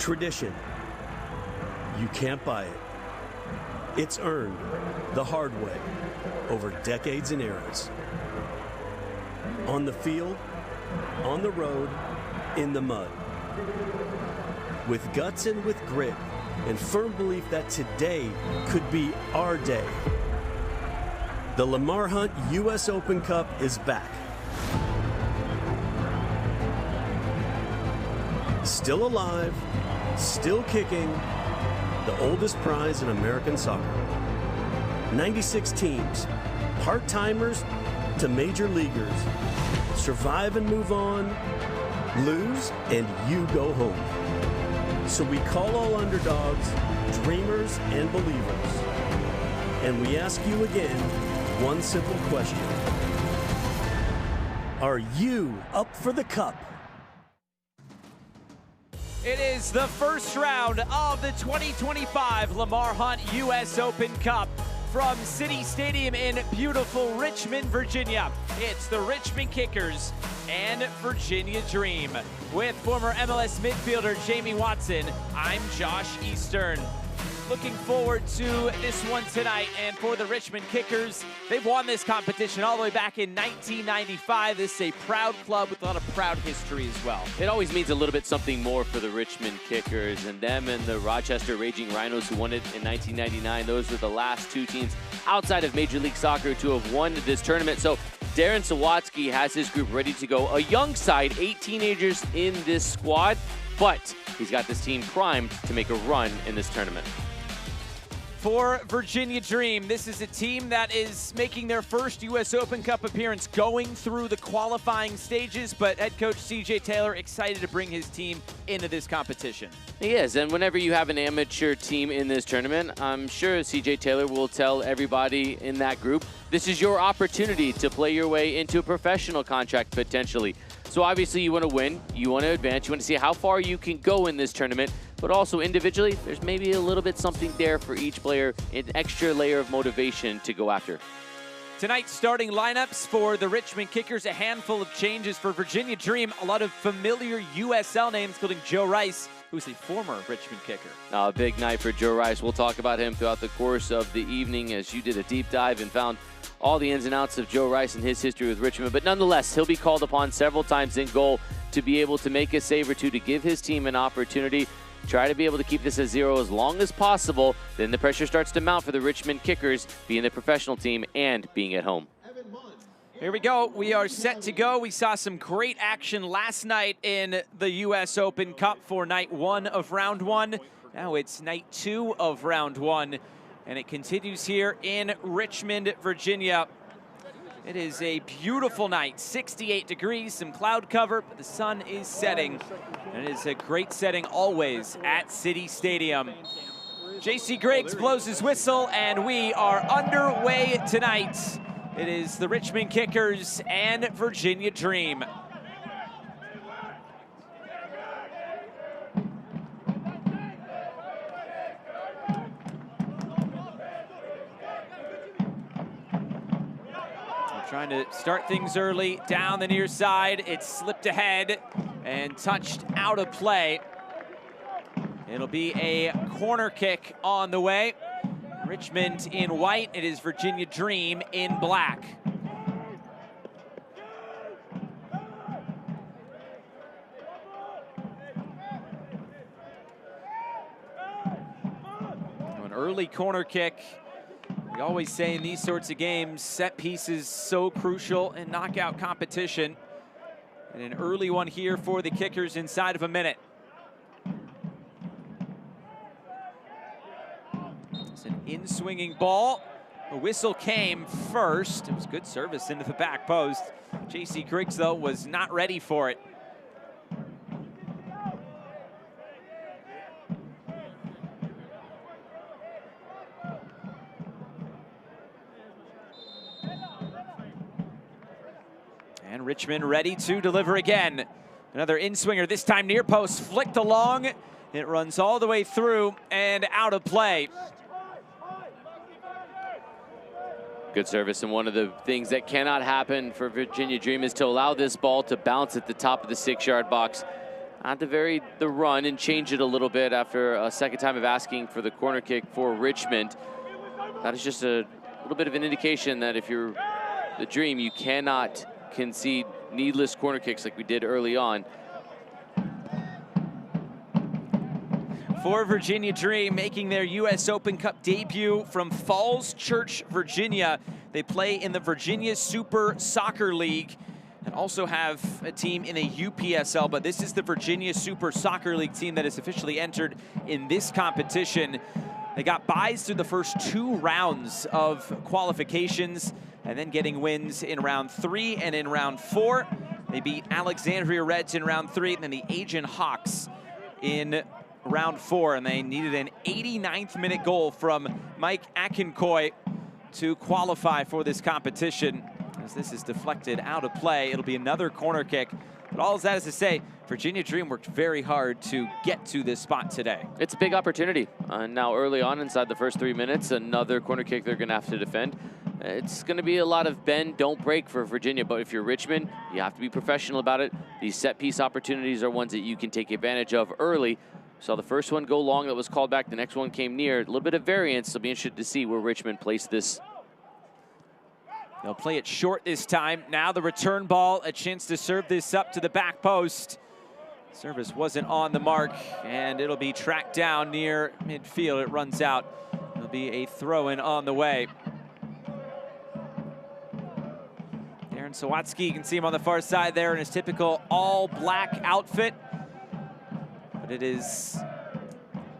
Tradition. You can't buy it. It's earned the hard way over decades and eras. On the field, on the road, in the mud. With guts and with grit, and firm belief that today could be our day. The Lamar Hunt U.S. Open Cup is back. Still alive, still kicking, the oldest prize in American soccer. 96 teams, part-timers to major leaguers. Survive and move on, lose and you go home. So we call all underdogs, dreamers and believers. And we ask you again, one simple question. Are you up for the cup? It is the first round of the 2025 Lamar Hunt U.S. Open Cup from City Stadium in beautiful Richmond, Virginia. It's the Richmond Kickers and Virginia Dream. With former MLS midfielder Jamie Watson, I'm Josh Eastern. Looking forward to this one tonight, and for the Richmond Kickers, they've won this competition all the way back in 1995. This is a proud club with a lot of proud history as well. It always means a little bit something more for the Richmond Kickers, and them and the Rochester Raging Rhinos who won it in 1999. Those were the last two teams outside of Major League Soccer to have won this tournament. So Darren Sawatsky has his group ready to go. A young side, 8 teenagers in this squad, but he's got this team primed to make a run in this tournament. For Virginia Dream, this is a team that is making their first U.S. Open Cup appearance, going through the qualifying stages, but head coach CJ Taylor excited to bring his team into this competition. He is, and whenever you have an amateur team in this tournament, I'm sure CJ Taylor will tell everybody in that group, this is your opportunity to play your way into a professional contract potentially. So obviously you want to win, you want to advance, you want to see how far you can go in this tournament, but also individually, there's maybe a little bit something there for each player, an extra layer of motivation to go after. Tonight's starting lineups for the Richmond Kickers, a handful of changes for Virginia Dream, a lot of familiar USL names, including Joe Rice, who's a former Richmond Kicker. A big night for Joe Rice. We'll talk about him throughout the course of the evening as you did a deep dive and found all the ins and outs of Joe Rice and his history with Richmond. But nonetheless, he'll be called upon several times in goal to be able to make a save or two to give his team an opportunity. Try to be able to keep this at 0 as long as possible. Then the pressure starts to mount for the Richmond Kickers, being the professional team and being at home. Here we go. We are set to go. We saw some great action last night in the U.S. Open Cup for night 1 of round 1. Now it's night 2 of round 1, and it continues here in Richmond, Virginia. It is a beautiful night, 68 degrees, some cloud cover, but the sun is setting. And it is a great setting always at City Stadium. J.C. Griggs blows his whistle, and we are underway tonight. It is the Richmond Kickers and Virginia Dream. Trying to start things early, down the near side. It slipped ahead and touched out of play. It'll be a corner kick on the way. Richmond in white, it is Virginia Dream in black. An early corner kick. We always say in these sorts of games, set pieces so crucial in knockout competition. And an early one here for the Kickers inside of a minute. It's an in-swinging ball. The whistle came first. It was good service into the back post. J.C. Griggs, though, was not ready for it. And Richmond ready to deliver again. Another in-swinger, this time near post, flicked along. It runs all the way through and out of play. Good service, and one of the things that cannot happen for Virginia Dream is to allow this ball to bounce at the top of the 6-yard box. at the run and change it a little bit after a second time of asking for the corner kick for Richmond. That is just a little bit of an indication that if you're the Dream, you cannot concede needless corner kicks like we did early on. For Virginia Dream, making their U.S. Open Cup debut from Falls Church, Virginia. They play in the Virginia Super Soccer League and also have a team in a UPSL, but this is the Virginia Super Soccer League team that has officially entered in this competition. They got byes through the first 2 rounds of qualifications and then getting wins in round 3 and in round 4. They beat Alexandria Reds in round 3 and then the Aegean Hawks in round 4, and they needed an 89th minute goal from Mike Akinkoy to qualify for this competition. As this is deflected out of play, it'll be another corner kick. But all that is to say, Virginia Dream worked very hard to get to this spot today. It's a big opportunity. Now early on inside the first 3 minutes, another corner kick they're gonna have to defend. It's gonna be a lot of bend, don't break for Virginia, but if you're Richmond, you have to be professional about it. These set piece opportunities are ones that you can take advantage of early. Saw the first one go long that was called back, the next one came near. A little bit of variance, so be interested to see where Richmond placed this. They'll play it short this time. Now the return ball, a chance to serve this up to the back post. Service wasn't on the mark, and it'll be tracked down near midfield. It runs out. It'll be a throw-in on the way. Darren Sawatsky, you can see him on the far side there in his typical all-black outfit. But it is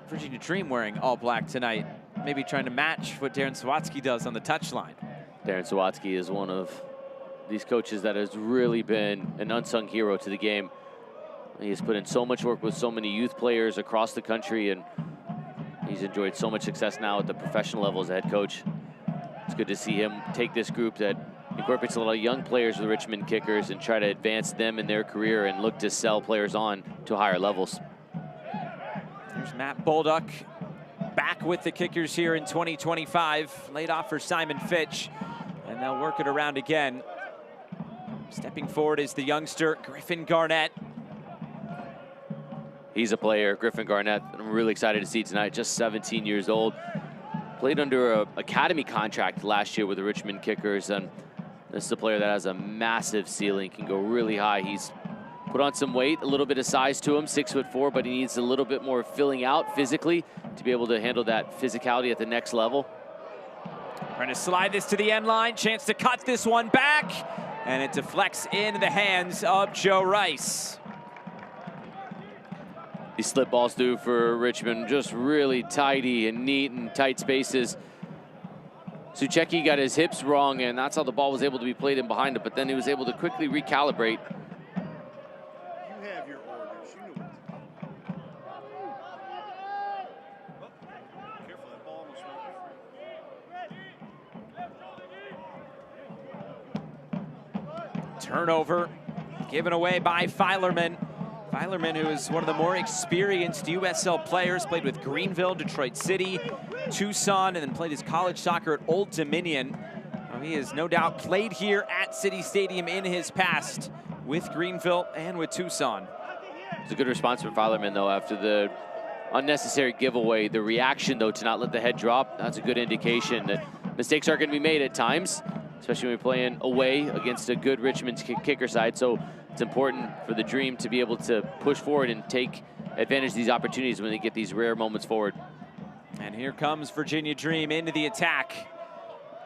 Virginia Dream wearing all black tonight. Maybe trying to match what Darren Sawatsky does on the touchline. Darren Sawatsky is one of these coaches that has really been an unsung hero to the game. He has put in so much work with so many youth players across the country, and he's enjoyed so much success now at the professional level as a head coach. It's good to see him take this group that incorporates a lot of young players with Richmond Kickers and try to advance them in their career and look to sell players on to higher levels. There's Matt Bolduck back with the Kickers here in 2025. Laid off for Simon Fitch, and they'll work it around again. Stepping forward is the youngster, Griffin Garnett. He's a player, Griffin Garnett. I'm really excited to see tonight, just 17 years old. Played under an academy contract last year with the Richmond Kickers, and this is a player that has a massive ceiling, can go really high. He's put on some weight, a little bit of size to him, 6'4", but he needs a little bit more filling out physically to be able to handle that physicality at the next level. Trying to slide this to the end line, chance to cut this one back, and it deflects into the hands of Joe Rice. These slip balls do for Richmond, just really tidy and neat and tight spaces. Suchecki got his hips wrong, and that's how the ball was able to be played in behind it, but then he was able to quickly recalibrate. Turnover given away by Filerman. Filerman, who is one of the more experienced USL players, played with Greenville, Detroit City, Tucson, and then played his college soccer at Old Dominion. He has no doubt played here at City Stadium in his past with Greenville and with Tucson. It's a good response from Filerman, though, after the unnecessary giveaway. The reaction, though, to not let the head drop, that's a good indication that mistakes are going to be made at times, especially when we're playing away against a good Richmond kicker side. So it's important for the Dream to be able to push forward and take advantage of these opportunities when they get these rare moments forward. And here comes Virginia Dream into the attack.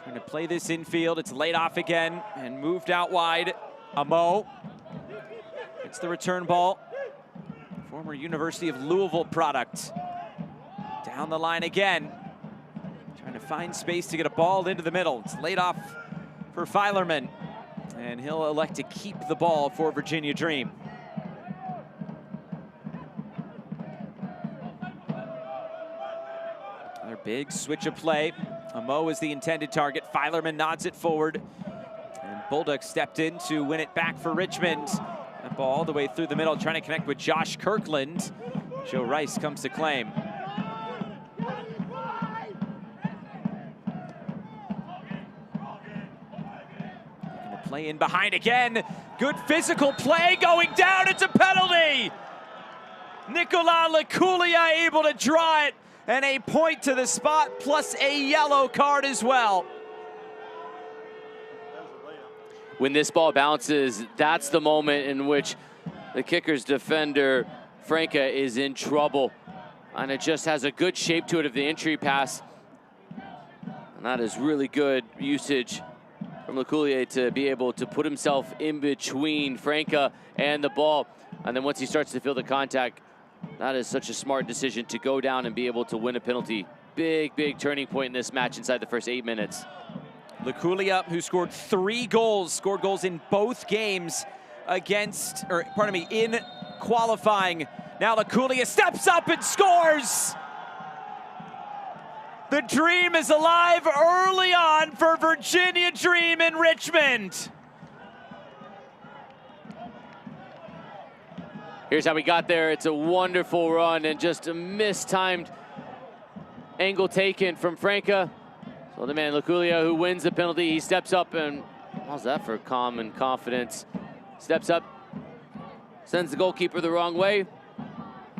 Trying to play this infield. It's laid off again and moved out wide. Amo. It's the return ball. Former University of Louisville product. Down the line again. Trying to find space to get a ball into the middle. It's laid off for Filerman, and he'll elect to keep the ball for Virginia Dream. Another big switch of play. Amo is the intended target. Filerman nods it forward, and Bolduck stepped in to win it back for Richmond. That ball all the way through the middle, trying to connect with Josh Kirkland. Joe Rice comes to claim. Play in behind again. Good physical play going down. It's a penalty. Nicolas Laculia able to draw it, and a point to the spot, plus a yellow card as well. When this ball bounces, that's the moment in which the Kickers defender, Franca, is in trouble. And it just has a good shape to it of the entry pass. And that is really good usage from Laculia to be able to put himself in between Franca and the ball. And then once he starts to feel the contact, that is such a smart decision to go down and be able to win a penalty. Big, big turning point in this match inside the first 8 minutes. Laculia, who scored 3 goals, scored goals in both games against, or pardon me, in qualifying. Now Laculia steps up and scores! The dream is alive early on for Virginia Dream in Richmond. Here's how we got there. It's a wonderful run and just a mistimed angle taken from Franca. So the man Laculia, who wins the penalty, he steps up and, how's that for calm and confidence? Steps up, sends the goalkeeper the wrong way.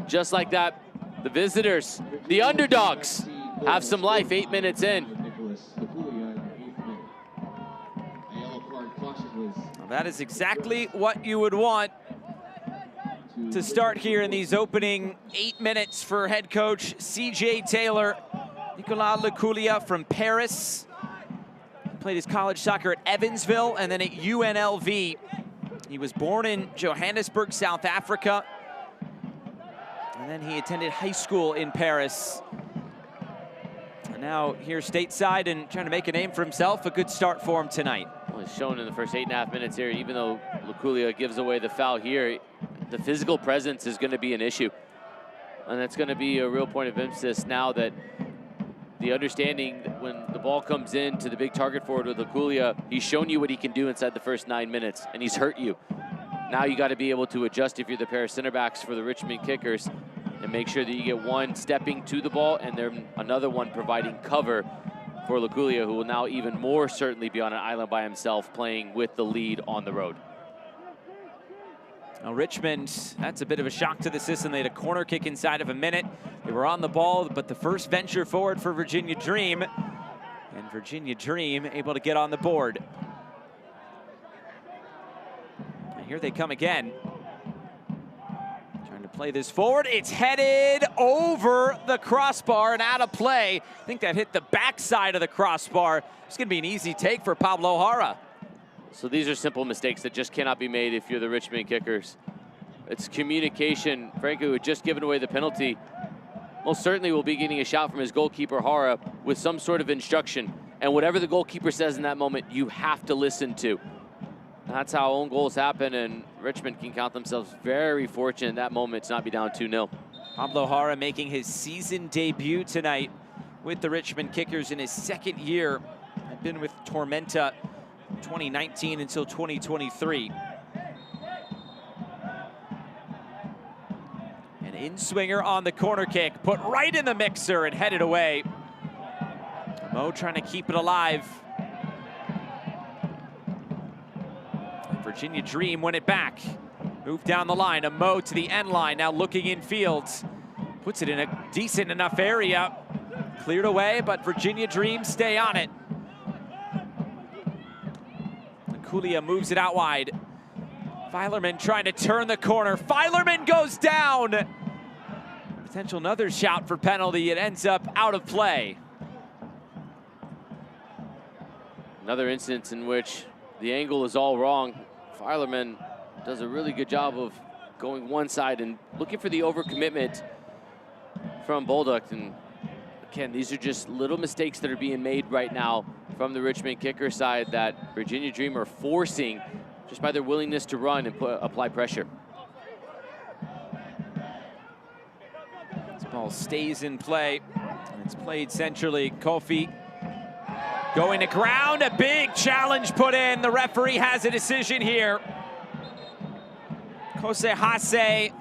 Just like that, the visitors, the underdogs, have some life 8 minutes in. Well, that is exactly what you would want to start here in these opening 8 minutes for head coach CJ Taylor. Nicolas Laculia from Paris. He played his college soccer at Evansville and then at UNLV. He was born in Johannesburg, South Africa. And then he attended high school in Paris. And now here stateside and trying to make a name for himself. A good start for him tonight. Well, he's shown in the first 8.5 minutes here, even though Laculia gives away the foul here, the physical presence is going to be an issue. And that's going to be a real point of emphasis now that the understanding that when the ball comes in to the big target forward with Laculia, he's shown you what he can do inside the first 9 minutes, and he's hurt you. Now you got to be able to adjust if you're the pair of center backs for the Richmond Kickers and make sure that you get one stepping to the ball and then another one providing cover for Laculia, who will now even more certainly be on an island by himself playing with the lead on the road. Now Richmond, that's a bit of a shock to the system. They had a corner kick inside of a minute. They were on the ball, but the first venture forward for Virginia Dream. And Virginia Dream able to get on the board. And here they come again. Trying to play this forward. It's headed over the crossbar and out of play. I think that hit the backside of the crossbar. It's going to be an easy take for Pablo Jara. So these are simple mistakes that just cannot be made if you're the Richmond Kickers. It's communication. Franco, who had just given away the penalty, most certainly will be getting a shot from his goalkeeper, Jara, with some sort of instruction. And whatever the goalkeeper says in that moment, you have to listen to. That's how own goals happen, and Richmond can count themselves very fortunate in that moment to not be down 2-0. Pablo Jara making his season debut tonight with the Richmond Kickers in his second year. Had been with Tormenta 2019 until 2023. An in-swinger on the corner kick, put right in the mixer and headed away. Mo trying to keep it alive. Virginia Dream win it back. Move down the line, a Mo to the end line, now looking in field. Puts it in a decent enough area. Cleared away, but Virginia Dream stay on it. Laculia moves it out wide. Filerman trying to turn the corner. Filerman goes down. Potential another shout for penalty. It ends up out of play. Another instance in which the angle is all wrong. Filerman does a really good job of going one side and looking for the overcommitment from buildup. And again, these are just little mistakes that are being made right now from the Richmond Kicker side that Virginia Dream are forcing just by their willingness to run and apply pressure. This ball stays in play. And it's played centrally. Kofi going to ground. A big challenge put in. The referee has a decision here. Kose Hase.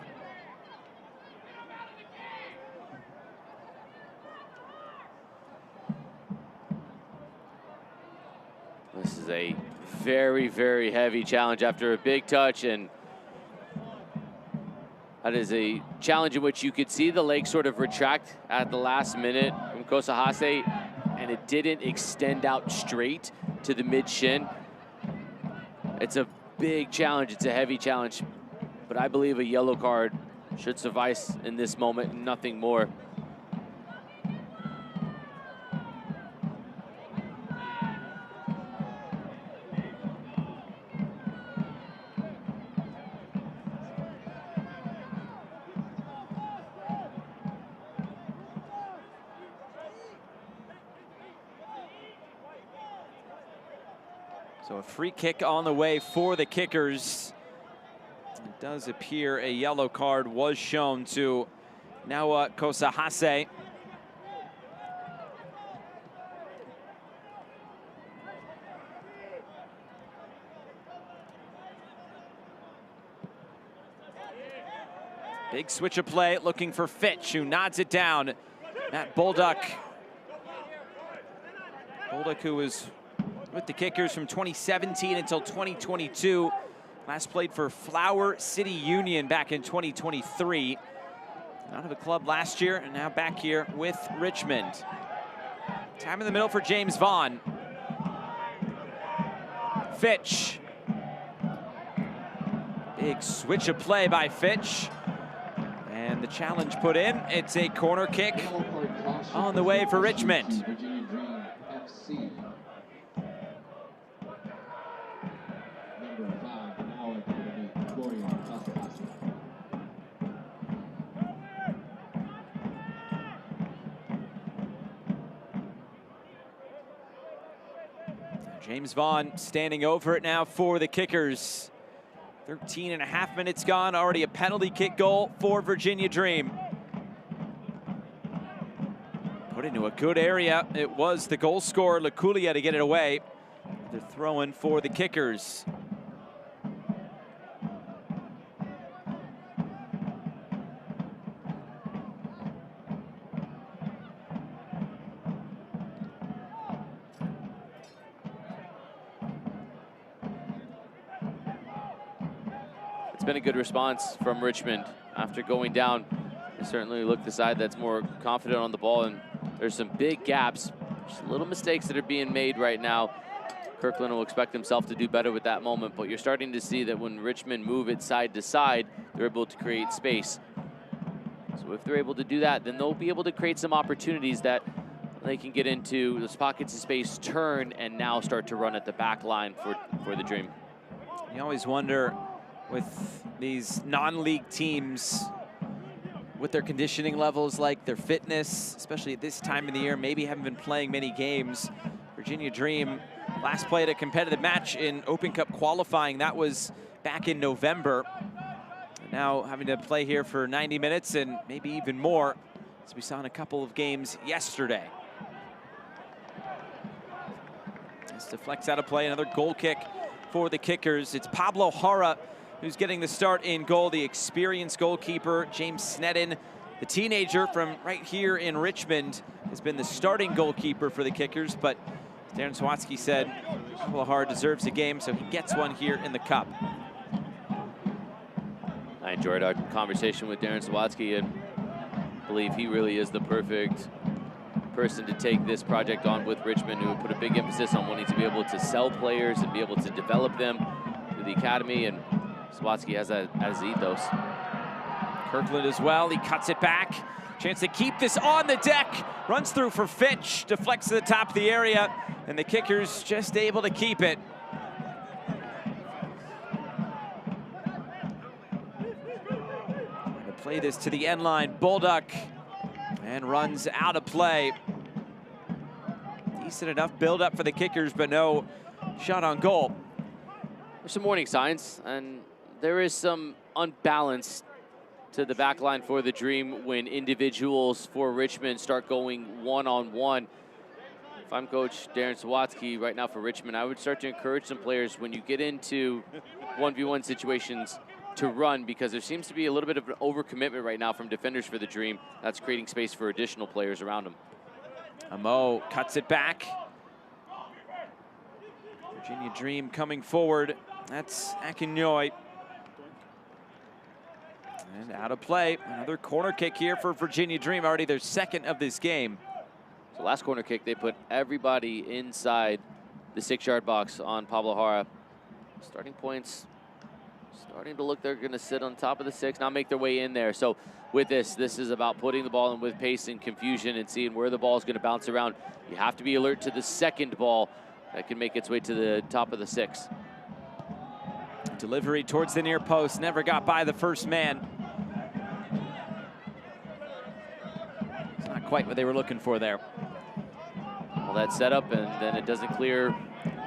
This is a very, very heavy challenge after a big touch, and That is a challenge in which you could see the leg sort of retract at the last minute from Kosahase, and it didn't extend out straight to the mid-shin. It's a big challenge. It's a heavy challenge, but I believe a yellow card should suffice in this moment, nothing more. So a free kick on the way for the kickers. It does appear a yellow card was shown to Nawa Kosahase. Big switch of play, looking for Fitch, who nods it down. Matt Buildup. Buildup, who was with the kickers from 2017 until 2022. Last played for Flower City Union back in 2023. Out of the club last year and now back here with Richmond. Time in the middle for James Vaughn. Fitch. Big switch of play by Fitch. And the challenge put in. It's a corner kick on the way for Richmond. James Vaughn standing over it now for the kickers. 13.5 minutes gone, already a penalty kick goal for Virginia Dream. Put into a good area. It was the goal scorer, Laculia, to get it away. They're throwing for the kickers. It's been a good response from Richmond after going down. They certainly look the side that's more confident on the ball, and there's some big gaps, just little mistakes that are being made right now. Kirkland will expect himself to do better with that moment, but you're starting to see that when Richmond move it side to side, they're able to create space. So if they're able to do that, then they'll be able to create some opportunities that they can get into those pockets of space, turn, and now start to run at the back line for the Dream. You always wonder with these non-league teams, with their conditioning levels, like their fitness, especially at this time of the year, maybe haven't been playing many games. Virginia Dream last played a competitive match in Open Cup qualifying. That was back in November. And now having to play here for 90 minutes and maybe even more, as we saw in a couple of games yesterday. This deflects out of play, another goal kick for the kickers. It's Pablo Jara who's getting the start in goal, the experienced goalkeeper. James Snedden, the teenager from right here in Richmond, has been the starting goalkeeper for the kickers, but Darren Sawatsky said Pablo Jara deserves a game, so he gets one here in the cup. I enjoyed our conversation with Darren Sawatsky and believe he really is the perfect person to take this project on with Richmond, who put a big emphasis on wanting to be able to sell players and be able to develop them through the academy, and Sawatsky has that as ethos. Kirkland as well, he cuts it back. Chance to keep this on the deck. Runs through for Fitch, deflects to the top of the area, and the kickers just able to keep it. Trying to play this to the end line, Buildup, and runs out of play. Decent enough build-up for the kickers, but no shot on goal. There's some warning signs, and there is some unbalance to the back line for the Dream when individuals for Richmond start going one-on-one. If I'm Coach Darren Sawatsky right now for Richmond, I would start to encourage some players when you get into 1v1 situations to run, because there seems to be a little bit of an overcommitment right now from defenders for the Dream. That's creating space for additional players around them. Amo cuts it back. Virginia Dream coming forward. That's Akinyoy. And out of play, another corner kick here for Virginia Dream, already their second of this game. So last corner kick, they put everybody inside the 6-yard box on Pablo Jara. Starting points starting to look, they're going to sit on top of the 6, now make their way in there. So with this is about putting the ball in with pace and confusion and seeing where the ball is going to bounce around. You have to be alert to the second ball that can make its way to the top of the 6. Delivery towards the near post, never got by the first man. It's not quite what they were looking for there. Well, that setup, and then it doesn't clear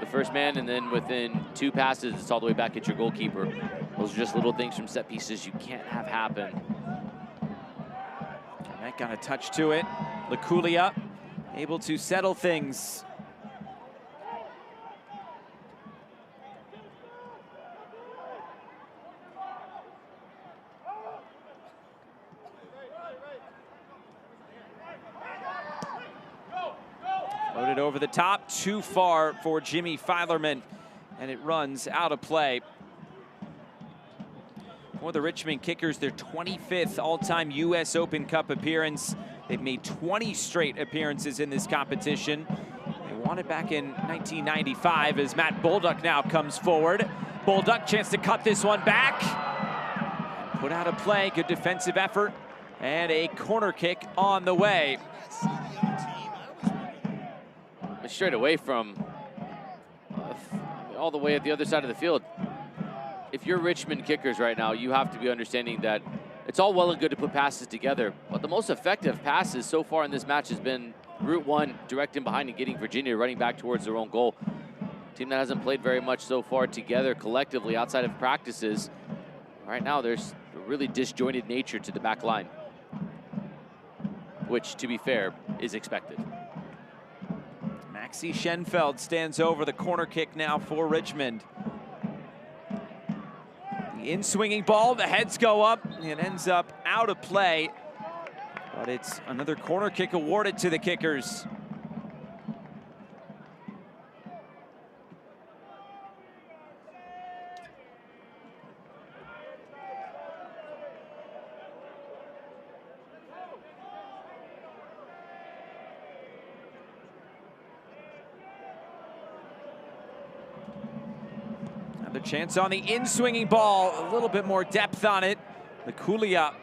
the first man, and then within 2 passes, it's all the way back at your goalkeeper. Those are just little things from set pieces you can't have happen. That got a touch to it. Laculia able to settle things. Loaded over the top, too far for Jimmy Filerman, and it runs out of play. For the Richmond Kickers, their 25th all-time U.S. Open Cup appearance. They've made 20 straight appearances in this competition. They won it back in 1995 as Matt Buildup now comes forward. Buildup, chance to cut this one back. Put out of play, good defensive effort, and a corner kick on the way. Straight away from all the way at the other side of the field. If you're Richmond Kickers right now, you have to be understanding that it's all well and good to put passes together, but the most effective passes so far in this match has been route 1, direct in behind and getting Virginia running back towards their own goal. Team that hasn't played very much so far together collectively outside of practices. Right now, there's a really disjointed nature to the back line, which, to be fair, is expected. Maxi Schenfeld stands over the corner kick now for Richmond. The in-swinging ball, the heads go up, it ends up out of play, but it's another corner kick awarded to the Kickers. Another chance on the in-swinging ball, a little bit more depth on it. Laculia.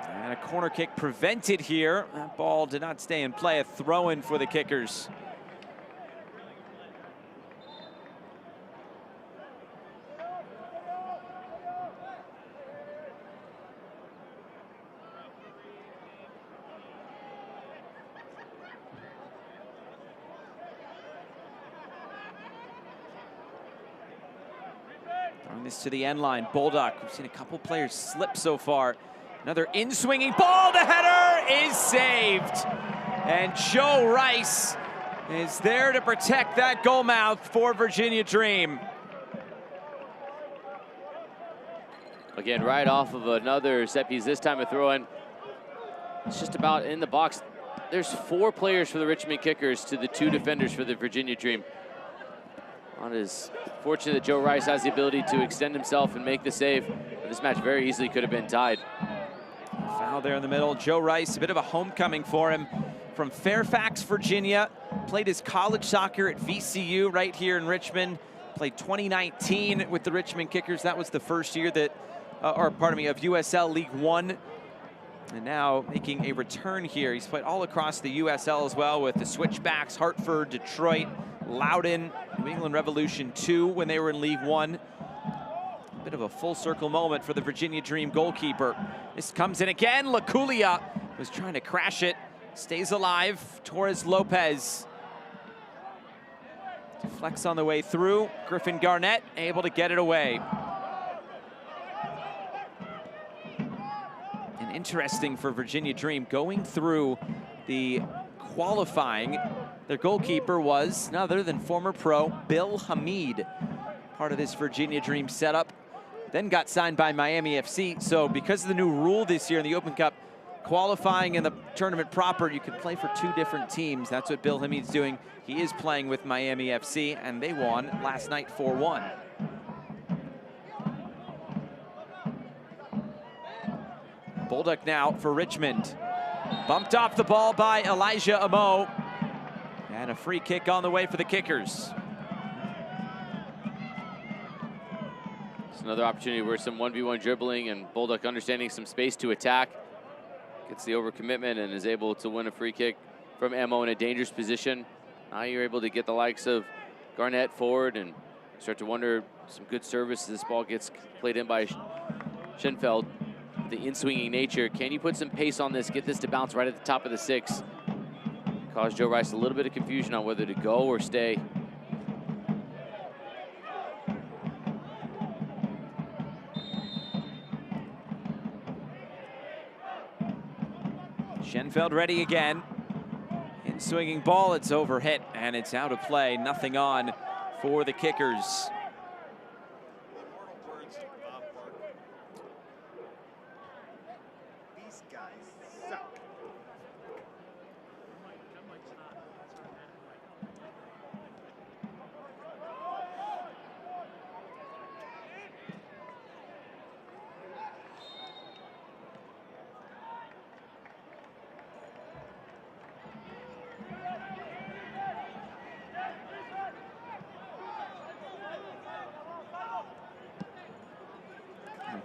And a corner kick prevented here. That ball did not stay in play, a throw-in for the Kickers. Throwing this to the end line, Buildup. We've seen a couple players slip so far. Another in-swinging ball, the header is saved. And Joe Rice is there to protect that goal mouth for Virginia Dream. Again, right off of another set piece, this time a throw-in. It's just about in the box. There's 4 players for the Richmond Kickers to the 2 defenders for the Virginia Dream. It is fortunate that Joe Rice has the ability to extend himself and make the save. But this match very easily could have been tied. Foul there in the middle. Joe Rice, a bit of a homecoming for him. From Fairfax, Virginia. Played his college soccer at VCU right here in Richmond. Played 2019 with the Richmond Kickers. That was the first year that, of USL League One. And now making a return here. He's played all across the USL as well with the Switchbacks, Hartford, Detroit, Loudoun, New England Revolution 2 when they were in League One. A bit of a full circle moment for the Virginia Dream goalkeeper. This comes in again. Laculia was trying to crash it. Stays alive. Torres Lopez. Deflects on the way through. Griffin Garnett able to get it away. And interesting for Virginia Dream, going through the qualifying, their goalkeeper was none other than former pro Bill Hamid, part of this Virginia Dream setup. Then got signed by Miami FC. So because of the new rule this year in the Open Cup, qualifying in the tournament proper, you can play for 2 different teams. That's what Bill Hamid's doing. He is playing with Miami FC, and they won last night 4-1. buildup now for Richmond. Bumped off the ball by Elijah Amo. And a free kick on the way for the Kickers. It's another opportunity where some 1v1 dribbling and buildup understanding some space to attack. Gets the overcommitment and is able to win a free kick from Amo in a dangerous position. Now you're able to get the likes of Garnett forward and start to wonder some good service as this ball gets played in by Schenfeld. The in-swinging nature. Can you put some pace on this, get this to bounce right at the top of the 6? Cause Joe Rice a little bit of confusion on whether to go or stay. Schenfeld ready again. In swinging ball, it's overhit and it's out of play. Nothing on for the Kickers.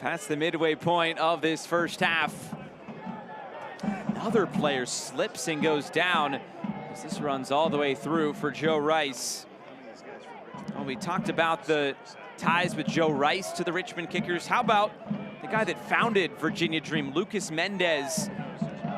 Past the midway point of this first half. Another player slips and goes down as this runs all the way through for Joe Rice. Well, we talked about the ties with Joe Rice to the Richmond Kickers. How about the guy that founded Virginia Dream, Lucas Mendez?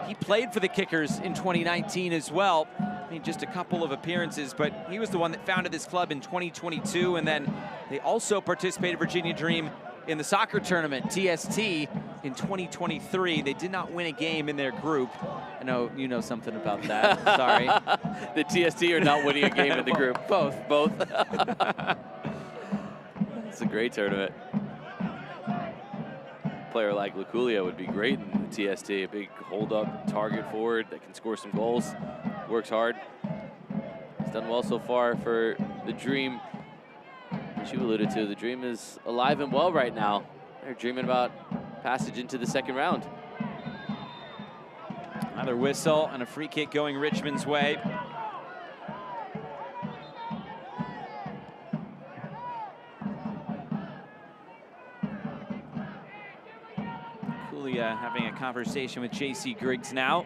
He played for the Kickers in 2019 as well. I mean, just a couple of appearances, but he was the one that founded this club in 2022, and then they also participated Virginia Dream in the soccer tournament, TST, in 2023. They did not win a game in their group. I know you know something about that. Sorry. The TST are not winning a game in the group. Both. It's a great tournament. A player like Luculia would be great in the TST. A big hold-up target forward that can score some goals. Works hard. He's done well so far for the Dream. As you alluded to, the Dream is alive and well right now. They're dreaming about passage into the second round. Another whistle and a free kick going Richmond's way. Kulia having a conversation with J.C. Griggs now.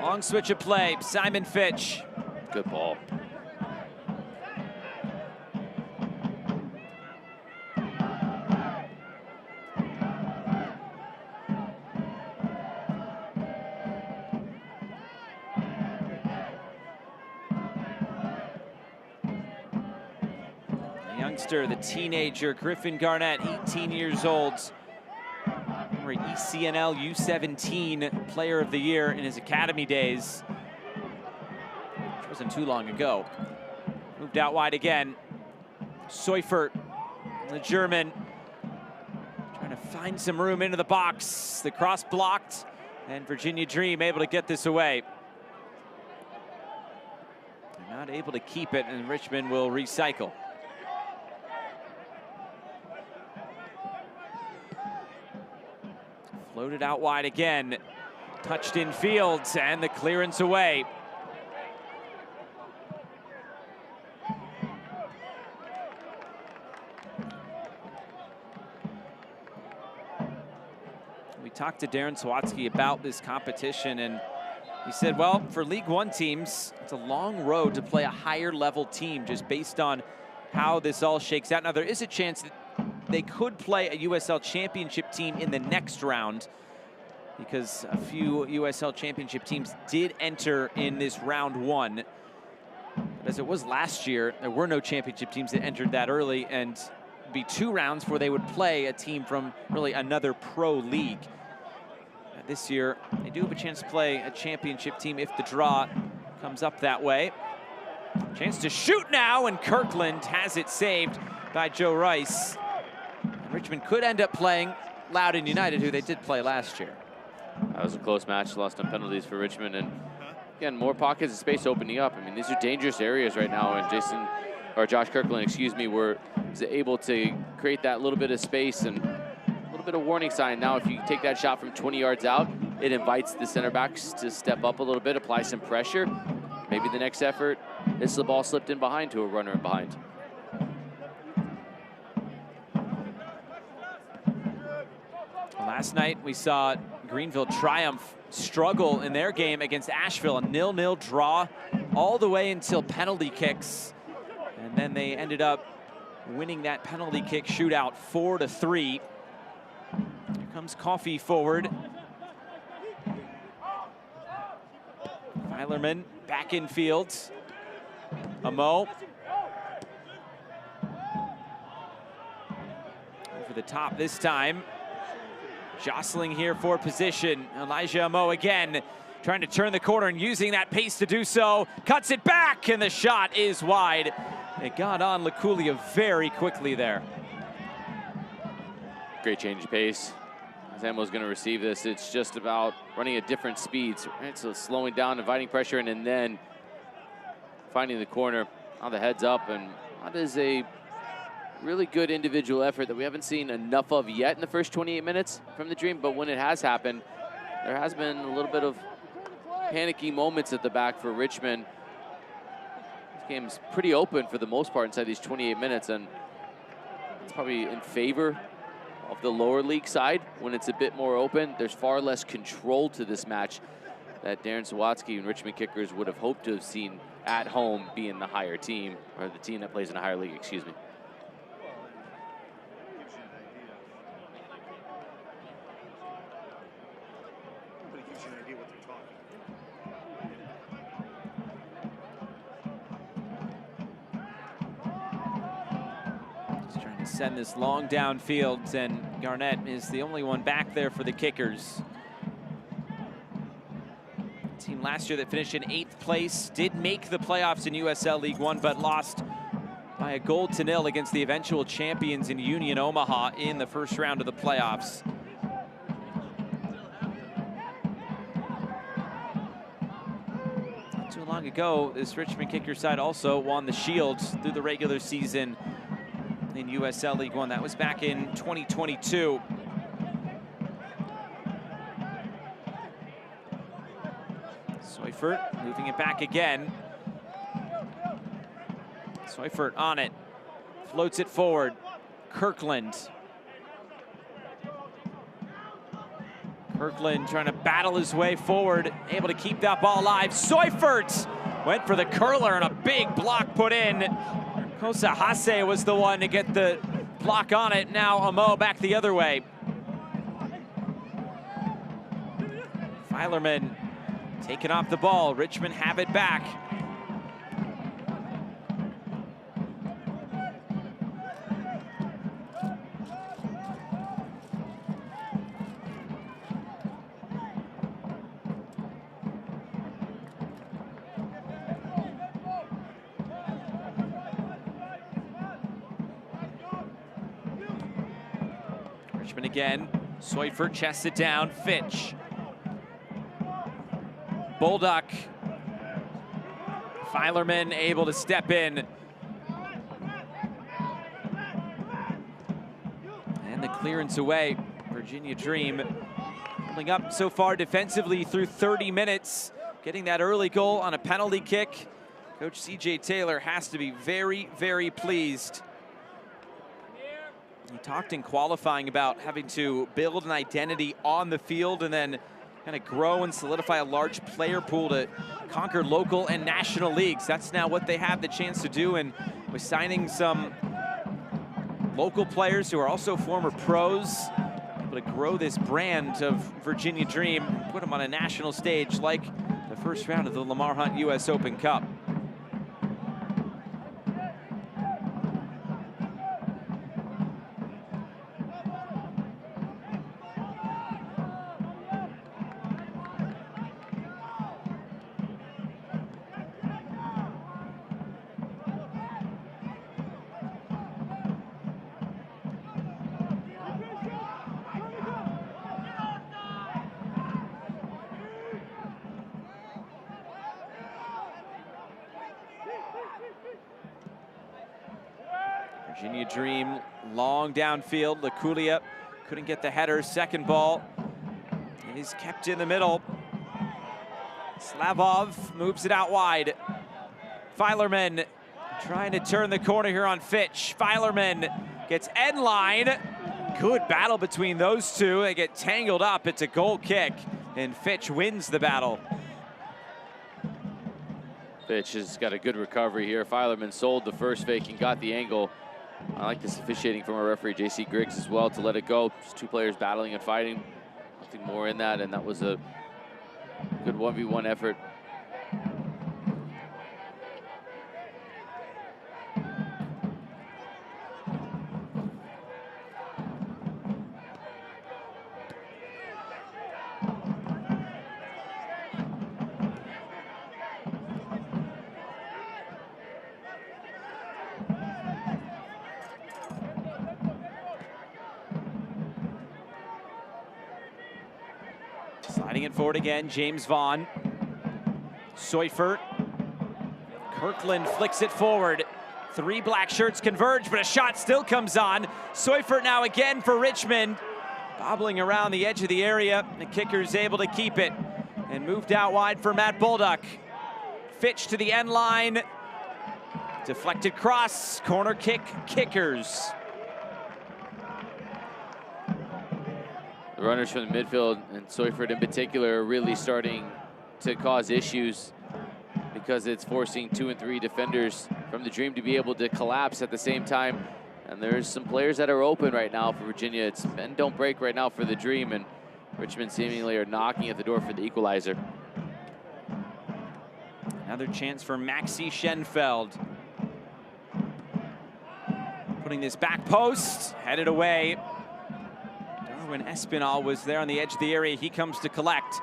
Long switch of play, Simon Fitch. Good ball. The youngster, the teenager, Griffin Garnett, 18 years old. ECNL U17 Player of the Year in his academy days, which wasn't too long ago. Moved out wide again. Seufert, the German, trying to find some room into the box. The cross blocked, and Virginia Dream able to get this away. They're not able to keep it, and Richmond will recycle. Floated out wide again, touched in field, and the clearance away. We talked to Darren Sawatsky about this competition, and he said, well, for League One teams, it's a long road to play a higher level team just based on how this all shakes out. Now, there is a chance that they could play a USL Championship team in the next round because a few USL Championship teams did enter in this round 1. But as it was last year, there were no championship teams that entered that early, and it'd be 2 rounds where they would play a team from really another pro league. This year, they do have a chance to play a championship team if the draw comes up that way. Chance to shoot now, and Kirkland has it saved by Joe Rice. Richmond could end up playing Loudoun United, who they did play last year. That was a close match, lost on penalties for Richmond, and again, more pockets of space opening up. I mean, these are dangerous areas right now, and or Josh Kirkland, excuse me, was able to create that little bit of space and a little bit of warning sign. Now, if you take that shot from 20 yards out, it invites the center backs to step up a little bit, apply some pressure. Maybe the next effort is the ball slipped in behind to a runner in behind. Last night we saw Greenville Triumph struggle in their game against Asheville, a 0-0 draw all the way until penalty kicks. And then they ended up winning that penalty kick shootout 4-3. Here comes Coffey forward. Filerman back in field. Amo. Over the top this time. Jostling here for position. Elijah Amo again, trying to turn the corner and using that pace to do so. Cuts it back, and the shot is wide. It got on Laculia very quickly there. Great change of pace. As Amo's going to receive this, it's just about running at different speeds, right? So slowing down, inviting pressure, and then finding the corner on the heads up. And that is a really good individual effort that we haven't seen enough of yet in the first 28 minutes from the Dream. But when it has happened, there has been a little bit of panicky moments at the back for Richmond. This game's pretty open for the most part inside these 28 minutes, and it's probably in favor of the lower league side. When it's a bit more open, there's far less control to this match that Darren Sawatsky and Richmond Kickers would have hoped to have seen at home being the higher team, or the team that plays in a higher league, excuse me. Send this long downfield, and Garnett is the only one back there for the Kickers. Team last year that finished in 8th place, did make the playoffs in USL League One, but lost by a 0-0 against the eventual champions in Union Omaha in the first round of the playoffs. Not too long ago, this Richmond Kickers side also won the Shield through the regular season in USL League One. That was back in 2022. Seufert moving it back again. Seufert on it, floats it forward. Kirkland. Kirkland trying to battle his way forward, able to keep that ball alive. Seufert went for the curler and a big block put in. Kosa Hase was the one to get the block on it. Now Amo back the other way. Filerman taking off the ball. Richmond have it back. Richmond again. Seufert chests it down. Fitch. Bulldog. Filerman able to step in. And the clearance away. Virginia Dream holding up so far defensively through 30 minutes. Getting that early goal on a penalty kick. Coach CJ Taylor has to be very, very pleased. He talked in qualifying about having to build an identity on the field and then kind of grow and solidify a large player pool to conquer local and national leagues. That's now what they have the chance to do, and with signing some local players who are also former pros, able to grow this brand of Virginia Dream, put them on a national stage like the first round of the Lamar Hunt US Open Cup. Virginia Dream long downfield. Laculia couldn't get the header. Second ball is kept in the middle. Slavov moves it out wide. Filerman trying to turn the corner here on Fitch. Filerman gets end line. Good battle between those two. They get tangled up. It's a goal kick, and Fitch wins the battle. Fitch has got a good recovery here. Filerman sold the first fake and got the angle. I like this officiating from our referee, J.C. Griggs, as well, to let it go. Just two players battling and fighting. Nothing more in that, and that was a good 1v1 effort. Sliding it forward again, James Vaughn. Seufert. Kirkland flicks it forward. Three black shirts converge, but a shot still comes on. Seufert now again for Richmond. Bobbling around the edge of the area. The kicker's able to keep it. And moved out wide for Matt Buildup. Fitch to the end line. Deflected cross, corner kick, Kickers. The runners from the midfield, and Seufert in particular, are really starting to cause issues because it's forcing 2 and 3 defenders from the Dream to be able to collapse at the same time. And there's some players that are open right now for Virginia. It's bend don't break right now for the Dream, and Richmond seemingly are knocking at the door for the equalizer. Another chance for Maxi Schenfeld. Putting this back post, headed away. When Espinal was there on the edge of the area, he comes to collect.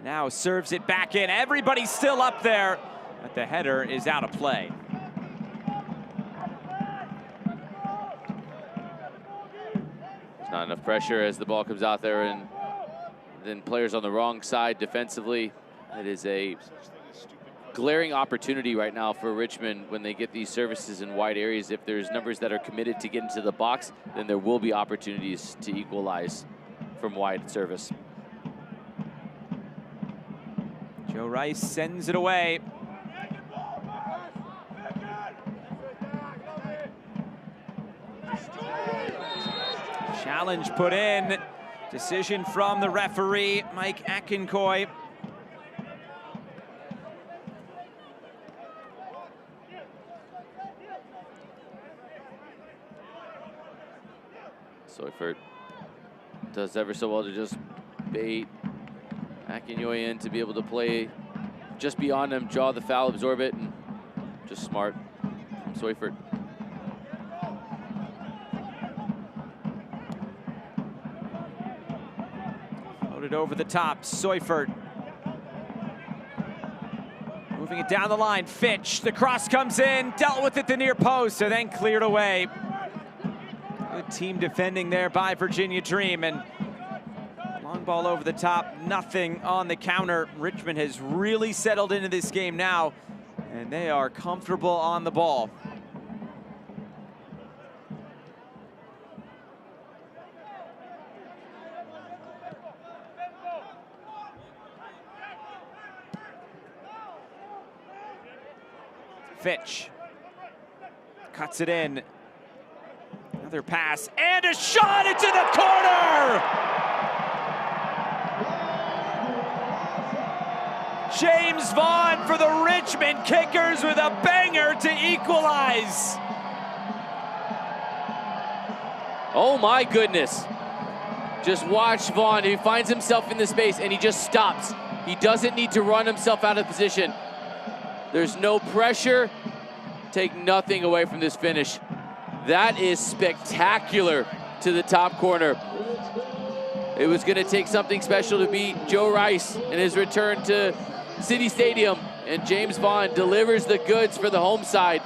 Now serves it back in. Everybody's still up there, but the header is out of play. There's not enough pressure as the ball comes out there, and then players on the wrong side defensively. It is a glaring opportunity right now for Richmond when they get these services in wide areas. If there's numbers that are committed to get into the box, then there will be opportunities to equalize from wide service. Joe Rice sends it away. Challenge put in. Decision from the referee, Mike Akincoy. Seufert does ever so well to just bait Akincoy in to be able to play just beyond him, draw the foul, absorb it, and just smart from Seufert. Floated over the top, Seufert. Moving it down the line, Fitch, the cross comes in, dealt with at the near post, and then cleared away. Good team defending there by Virginia Dream, and long ball over the top, nothing on the counter. Richmond has really settled into this game now, and they are comfortable on the ball. Fitch cuts it in. Another pass and a shot into the corner! James Vaughn for the Richmond Kickers with a banger to equalize. Oh my goodness. Just watch Vaughn. He finds himself in the space and he just stops. He doesn't need to run himself out of position. There's no pressure. Take nothing away from this finish. That is spectacular to the top corner. It was going to take something special to beat Joe Rice in his return to City Stadium, and James Vaughn delivers the goods for the home side.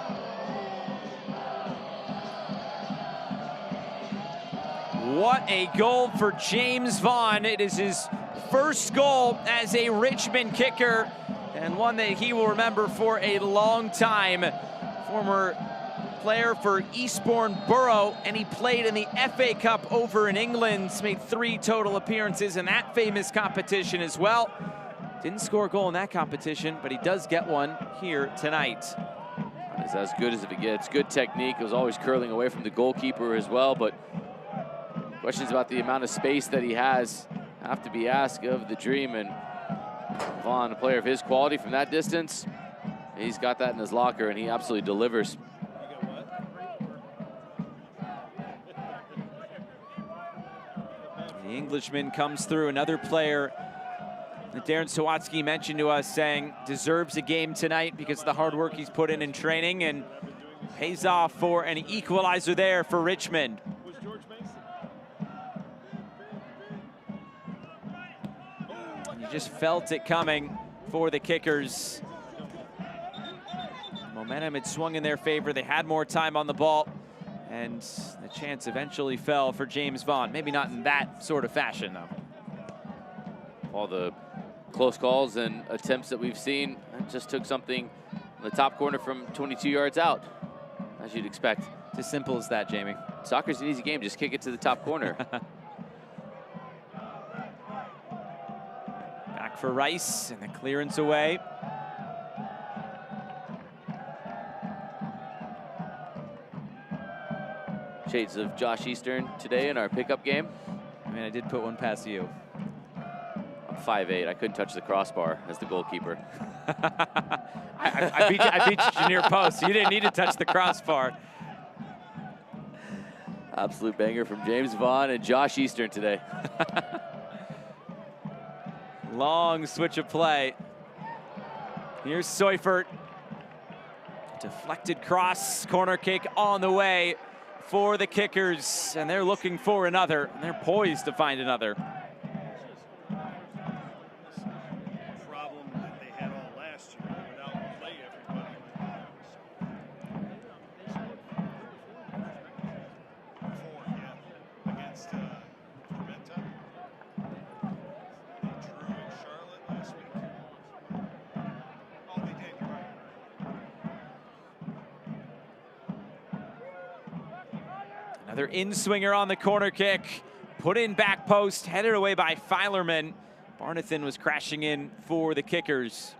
What a goal for James Vaughn. It is his first goal as a Richmond kicker, and one that he will remember for a long time. Former player for Eastbourne Borough, and he played in the FA Cup over in England. He's made 3 total appearances in that famous competition as well. Didn't score a goal in that competition, but he does get one here tonight. It's as good as it gets. Good technique. It was always curling away from the goalkeeper as well, but questions about the amount of space that he has have to be asked of the Dream. And Vaughn, a player of his quality from that distance, he's got that in his locker, and he absolutely delivers. The Englishman comes through, another player that Darren Sawatsky mentioned to us, saying deserves a game tonight because of the hard work he's put in training, and pays off for an equalizer there for Richmond. You just felt it coming for the Kickers. Momentum had swung in their favor. They had more time on the ball, and the chance eventually fell for James Vaughn. Maybe not in that sort of fashion, though. All the close calls and attempts that we've seen, it just took something in the top corner from 22 yards out, as you'd expect. It's as simple as that, Jamie. Soccer's an easy game. Just kick it to the top corner. Back for Rice, and the clearance away. Shades of Josh Eastern today in our pickup game. I mean, I did put one past you. I'm 5'8". I couldn't touch the crossbar as the goalkeeper. I beat you near post. You didn't need to touch the crossbar. Absolute banger from James Vaughn and Josh Eastern today. Long switch of play. Here's Seufert. Deflected cross, corner kick on the way for the Kickers, and they're looking for another, and they're poised to find another. Problem that they had all last year, they went out and play everybody. Against Fermenta. They drew in Charlotte last week. Oh, they did, you're right. Another in-swinger on the corner kick. Put in back post, headed away by Filerman. Barnathan was crashing in for the Kickers.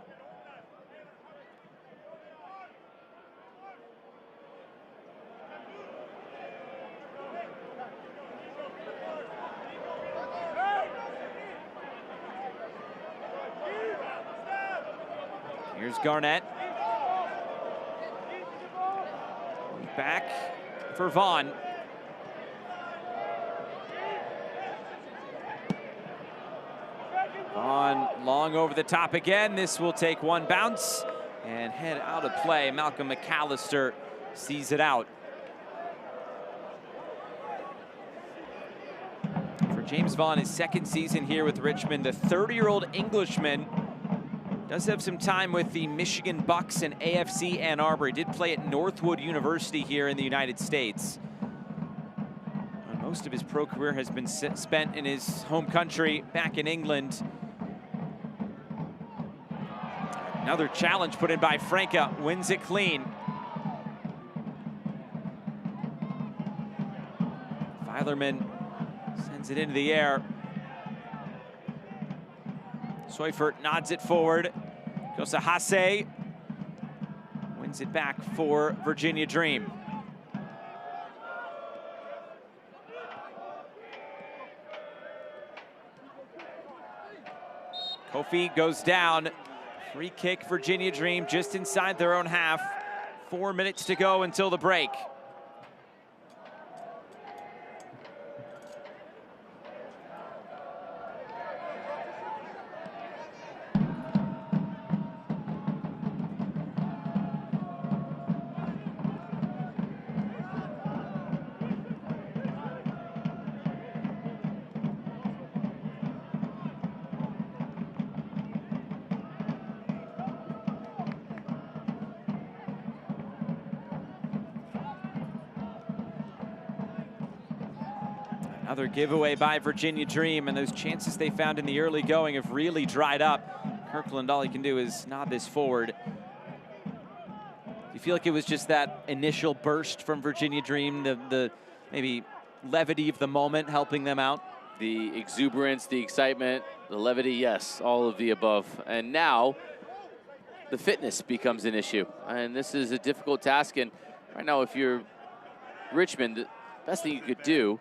Here's Garnett. Back for Vaughn. Vaughn long over the top again. This will take one bounce and head out of play. Malcolm McAllister sees it out. For James Vaughn, his second season here with Richmond, the 30-year-old Englishman does have some time with the Michigan Bucks and AFC Ann Arbor. He did play at Northwood University here in the United States. And most of his pro career has been spent in his home country, back in England. Another challenge put in by Franca, wins it clean. Filerman sends it into the air. Seufert nods it forward. Goes to Hasse. Wins it back for Virginia Dream. Kofi goes down. Free kick, Virginia Dream, just inside their own half. 4 minutes to go until the break. Another giveaway by Virginia Dream, and those chances they found in the early going have really dried up. Kirkland, all he can do is nod this forward. If feel like it was just that initial burst from Virginia Dream, the maybe levity of the moment helping them out? The exuberance, the excitement, the levity, yes, all of the above. And now the fitness becomes an issue. And this is a difficult task. And right now, if you're Richmond, the best thing you could do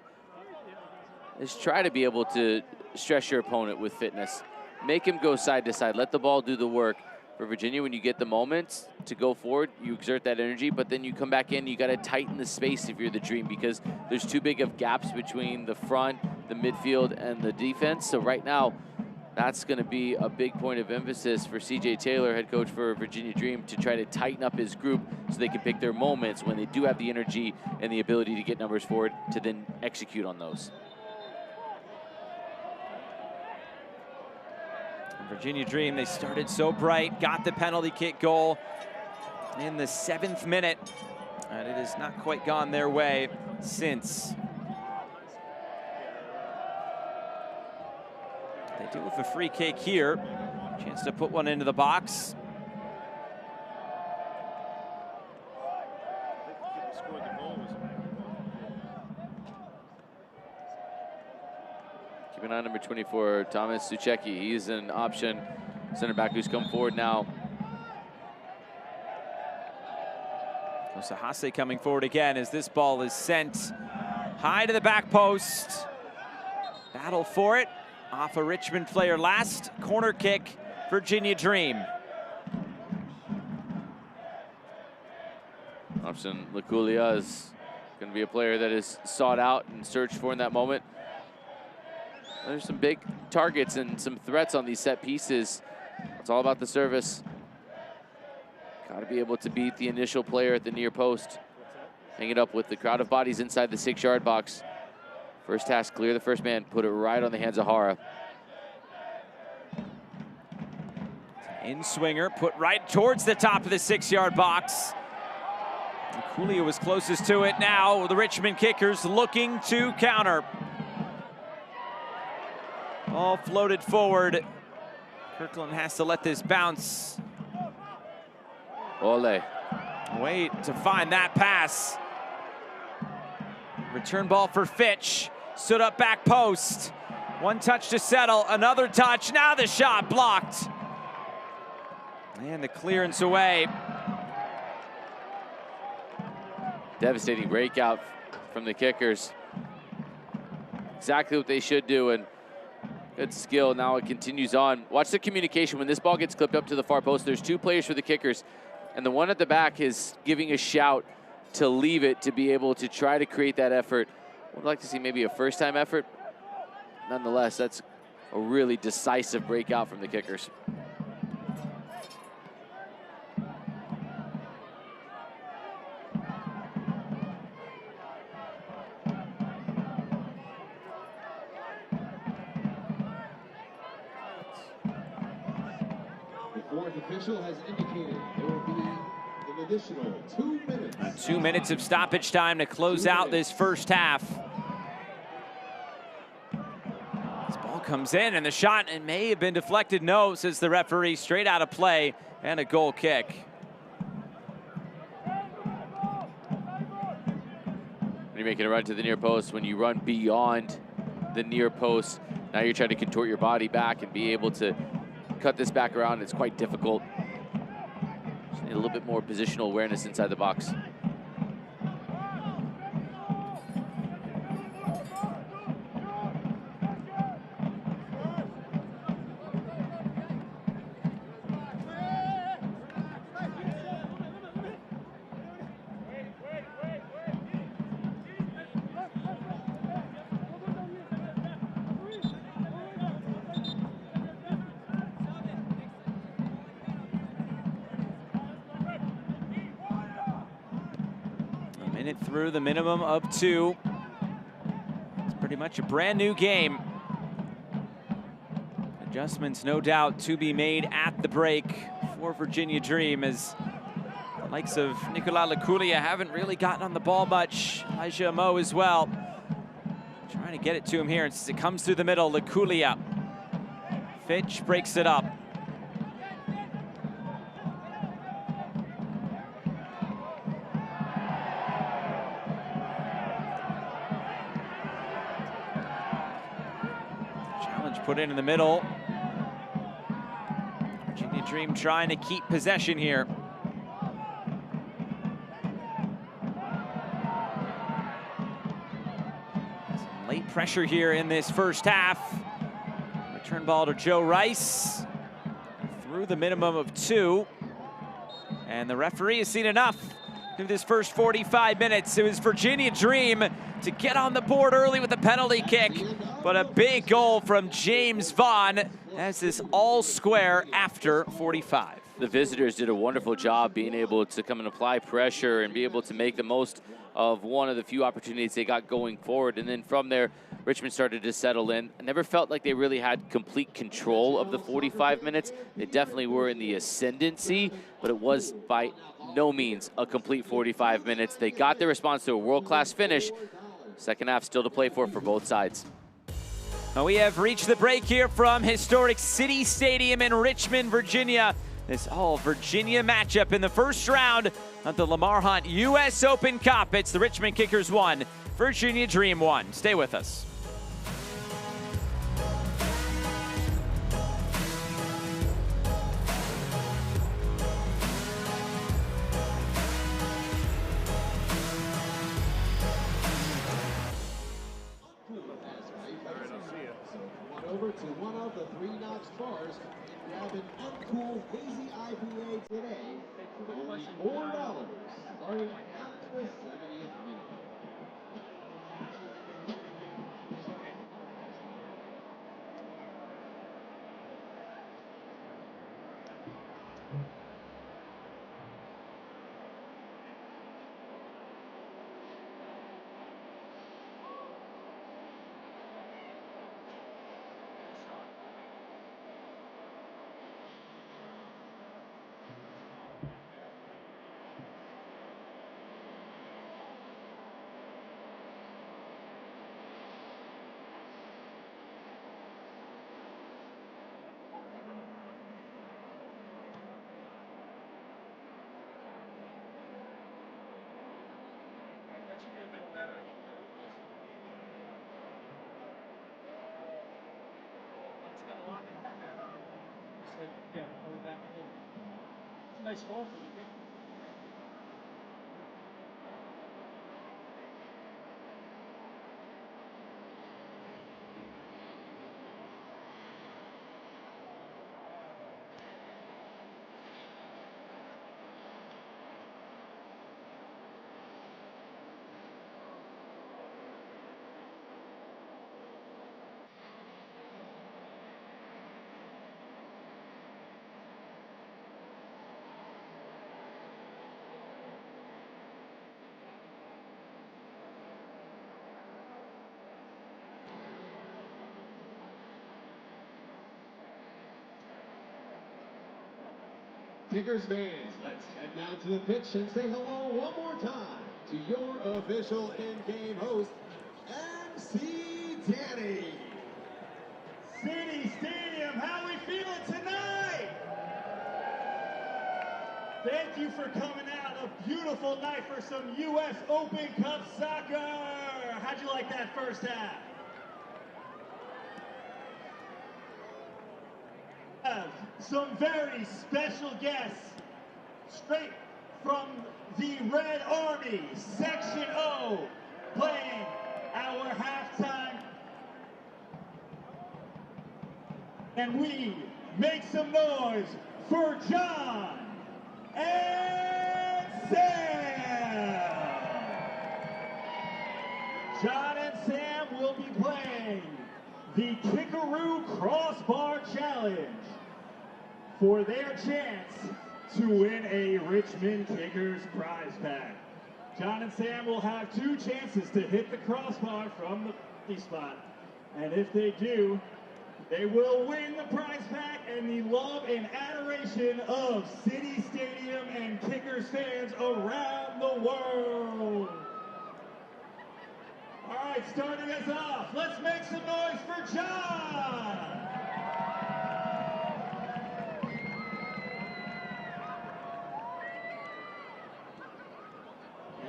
is try to be able to stress your opponent with fitness. Make him go side to side. Let the ball do the work. For Virginia, when you get the moments to go forward, you exert that energy, but then you come back in, you got to tighten the space if you're the Dream, because there's too big of gaps between the front, the midfield, and the defense. So right now, that's going to be a big point of emphasis for CJ Taylor, head coach for Virginia Dream, to try to tighten up his group so they can pick their moments when they do have the energy and the ability to get numbers forward to then execute on those. Virginia Dream, they started so bright, got the penalty kick goal in the 7th minute, and it has not quite gone their way since. They do have a free kick here. Chance to put one into the box. Keep an eye on number 24, Thomas Suchecki. He's an option center back who's come forward now. Osahase coming forward again as this ball is sent high to the back post. Battle for it off a Richmond player. Last corner kick, Virginia Dream. Option Laculia is going to be a player that is sought out and searched for in that moment. There's some big targets and some threats on these set pieces. It's all about the service. Got to be able to beat the initial player at the near post. Hang it up with the crowd of bodies inside the 6-yard box. First task, clear the first man, put it right on the hands of Hara. In swinger, put right towards the top of the 6-yard box. Cooley was closest to it. Now the Richmond kickers looking to counter. Ball floated forward. Kirkland has to let this bounce. Ole. Wait to find that pass. Return ball for Fitch. Stood up back post. One touch to settle, another touch. Now the shot blocked. And the clearance away. Devastating breakout from the kickers. Exactly what they should do, and good skill. Now it continues on. Watch the communication. When this ball gets clipped up to the far post, there's 2 players for the kickers, and the one at the back is giving a shout to leave it, to be able to try to create that effort. Would like to see maybe a first-time effort. Nonetheless, that's a really decisive breakout from the kickers. Official has indicated there will be an additional 2 minutes. 2 minutes of stoppage time to close out this first half. This ball comes in and the shot, it may have been deflected. No, says the referee, straight out of play and a goal kick. When you're making a run to the near post, when you run beyond the near post, now you're trying to contort your body back and be able to cut this back around. It's quite difficult. Just need a little bit more positional awareness inside the box. Through the minimum of 2. It's pretty much a brand new game. Adjustments, no doubt, to be made at the break for Virginia Dream, as the likes of Nicolas Laculia haven't really gotten on the ball much. Elijah Mo as well. Trying to get it to him here, and as it comes through the middle, Laculia. Fitch breaks it up. Challenge put in the middle. Virginia Dream trying to keep possession here. Some late pressure here in this first half. Return ball to Joe Rice. Through the minimum of 2. And the referee has seen enough through this first 45 minutes. It was Virginia Dream to get on the board early with the penalty kick, but a big goal from James Vaughn as this all square after 45. The visitors did a wonderful job being able to come and apply pressure and be able to make the most of one of the few opportunities they got going forward. And then from there, Richmond started to settle in. I never felt like they really had complete control of the 45 minutes. They definitely were in the ascendancy, but it was by no means a complete 45 minutes. They got their response to a world-class finish. Second half still to play for both sides. Now we have reached the break here from historic City Stadium in Richmond, Virginia. This all-Virginia matchup in the first round of the Lamar Hunt U.S. Open Cup. It's the Richmond Kickers 1, Virginia Dream 1. Stay with us. Over to one of the 3 Knox bars and grab an uncool hazy IPA today for only $4, starting after the 70th minute. Nice ball. Kickers fans, let's head down to the pitch and say hello one more time to your official in-game host, MC Danny. City Stadium, how we feeling tonight? Thank you for coming out. A beautiful night for some U.S. Open Cup soccer. How'd you like that first half? Some very special guests straight from the Red Army, Section O, playing our halftime. And we make some noise for John and Sam. John and Sam will be playing the Kickaroo Crossbar Challenge for their chance to win a Richmond Kickers prize pack. John and Sam will have 2 chances to hit the crossbar from the spot. And if they do, they will win the prize pack and the love and adoration of City Stadium and Kickers fans around the world. All right, starting us off, let's make some noise for John.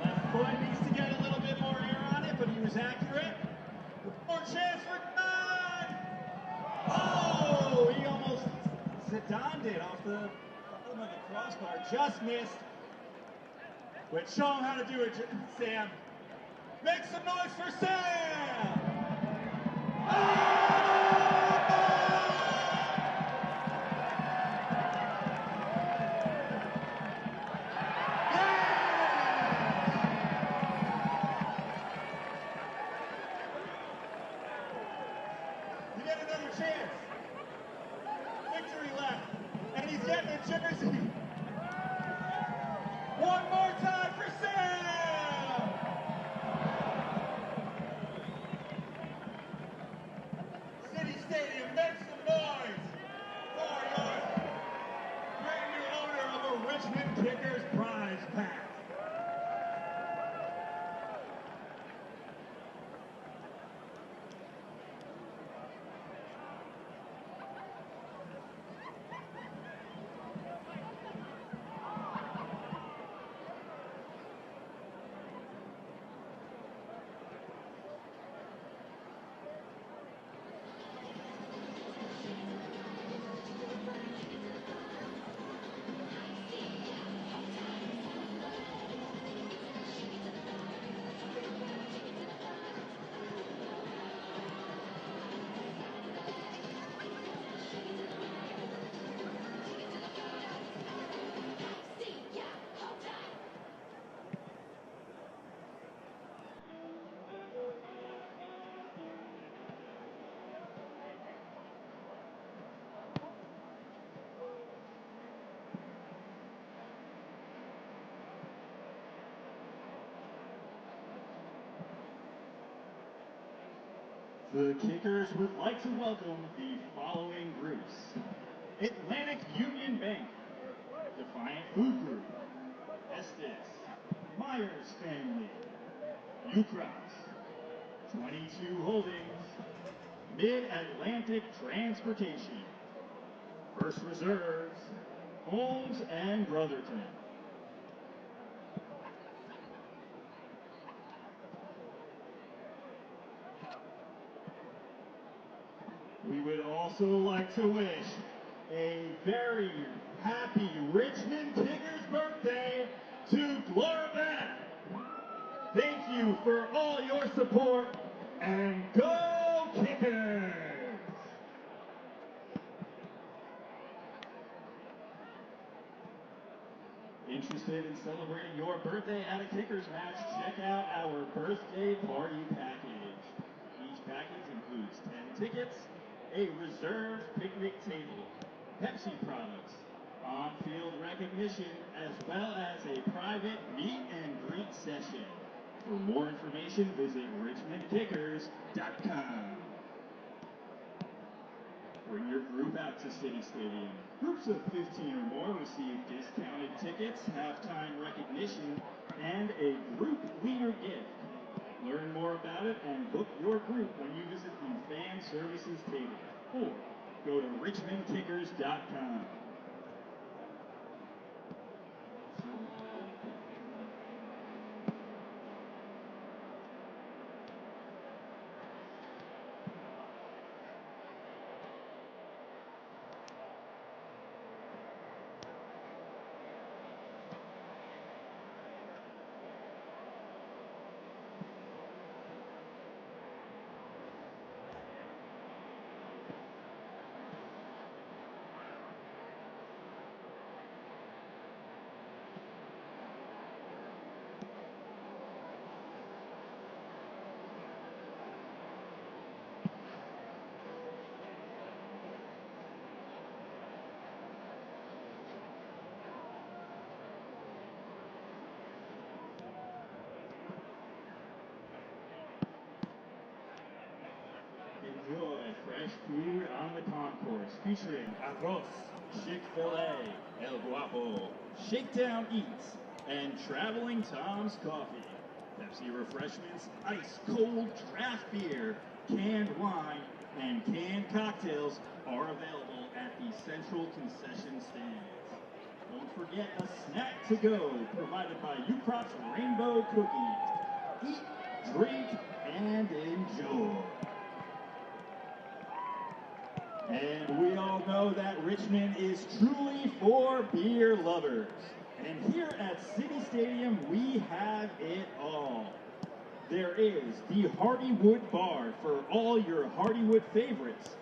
Left foot needs to get a little bit more air on it, but he was accurate. More chance for John. Oh, he almost Zidane did off the bottom of the crossbar. Just missed. But show him how to do it, Sam. Make some noise for Sam! You get another chance. Victory left. And he's getting it, Chickers. One more time for Sam! City Stadium, make some noise for your brand new owner of a Richmond Kickers prize pack. The Kickers would like to welcome the following groups: Atlantic Union Bank, Defiant Food Group, Estes, Myers Family, Ucross, 22 Holdings, Mid-Atlantic Transportation, First Reserves, Holmes and Brotherton. We would also like to wish a very happy Richmond Kickers birthday to Gloria. Thank you for all your support, and go Kickers! Interested in celebrating your birthday at a Kickers match? Check out our birthday party package. Each package includes 10 tickets, a reserved picnic table, Pepsi products, on-field recognition, as well as a private meet and greet session. For more information, visit richmondkickers.com. Bring your group out to City Stadium. Groups of 15 or more receive discounted tickets, halftime recognition, and a group leader gift. Learn more about it and book your group when you visit the fan services table, or go to richmondkickers.com. Enjoy fresh food on the concourse featuring Arroz, Chick-fil-A, El Guapo, Shakedown Eats, and Traveling Tom's Coffee. Pepsi refreshments, ice cold draft beer, canned wine, and canned cocktails are available at the central concession stands. Don't forget a snack to go provided by Ucrop's Rainbow Cookies. Eat, drink, and enjoy. Richmond is truly for beer lovers. And here at City Stadium, we have it all. There is the Hardywood Bar for all your Hardywood favorites.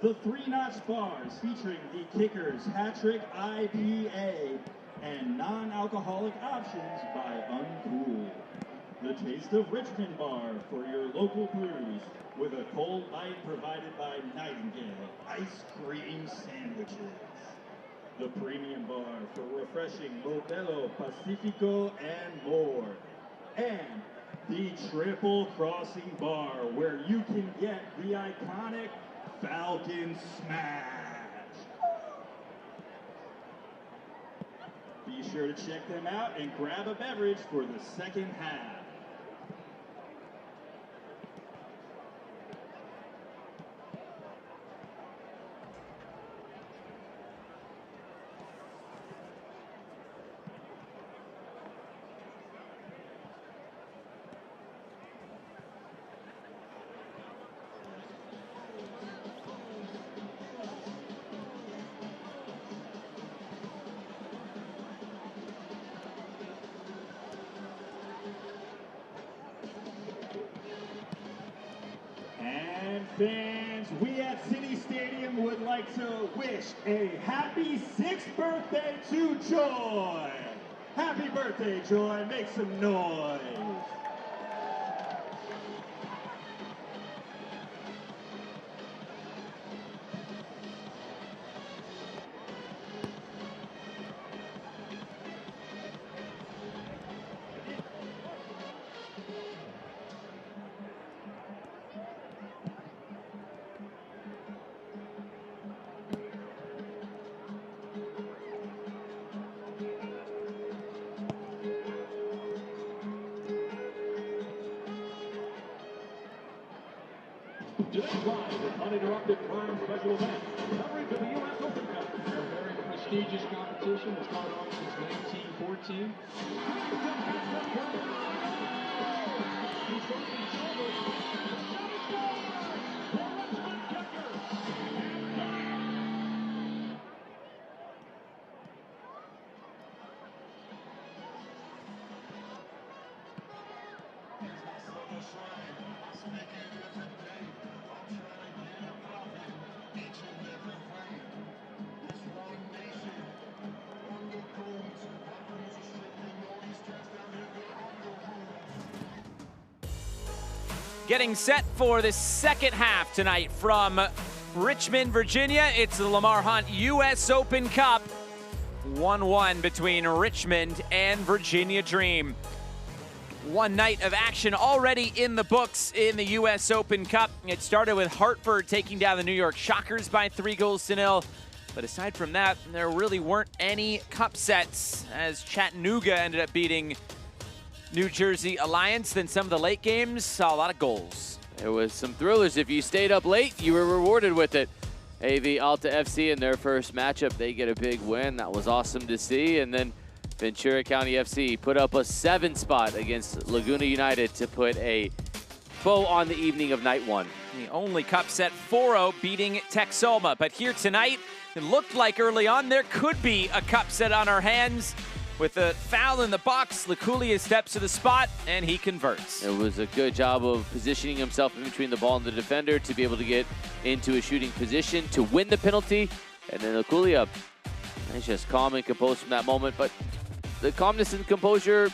The three-notch bars featuring the Kickers Hat-Trick IPA and non-alcoholic options by Uncool. The Taste of Richmond Bar for your local brews with a cold bite provided by Nightingale ice cream sandwiches. The Premium Bar for refreshing Modelo Pacifico and more. And the Triple Crossing Bar where you can get the iconic Falcon Smash. Be sure to check them out and grab a beverage for the second half. Fans, we at City Stadium would like to wish a happy 6th birthday to Joy. Happy birthday, Joy. Make some noise. Today's live an uninterrupted prime special event, coverage of the U.S. Open Cup. A very prestigious competition that's gone on since 1914. Getting set for the second half tonight from Richmond, Virginia. It's the Lamar Hunt U.S. Open Cup. 1-1 between Richmond and Virginia Dream. One night of action already in the books in the U.S. Open Cup. It started with Hartford taking down the New York Shockers by 3-0. But aside from that, there really weren't any cup sets as Chattanooga ended up beating New Jersey Alliance. Then some of the late games saw a lot of goals. There was some thrillers. If you stayed up late, you were rewarded with it. AV Alta FC in their first matchup, they get a big win. That was awesome to see. And then Ventura County FC put up a 7 spot against Laguna United to put a bow on the evening of night 1. The only cup set 4-0 beating Texoma. But here tonight, it looked like early on there could be a cup set on our hands. With a foul in the box, Laculia steps to the spot, and he converts. It was a good job of positioning himself in between the ball and the defender to be able to get into a shooting position to win the penalty. And then Laculia is just calm and composed from that moment. But the calmness and composure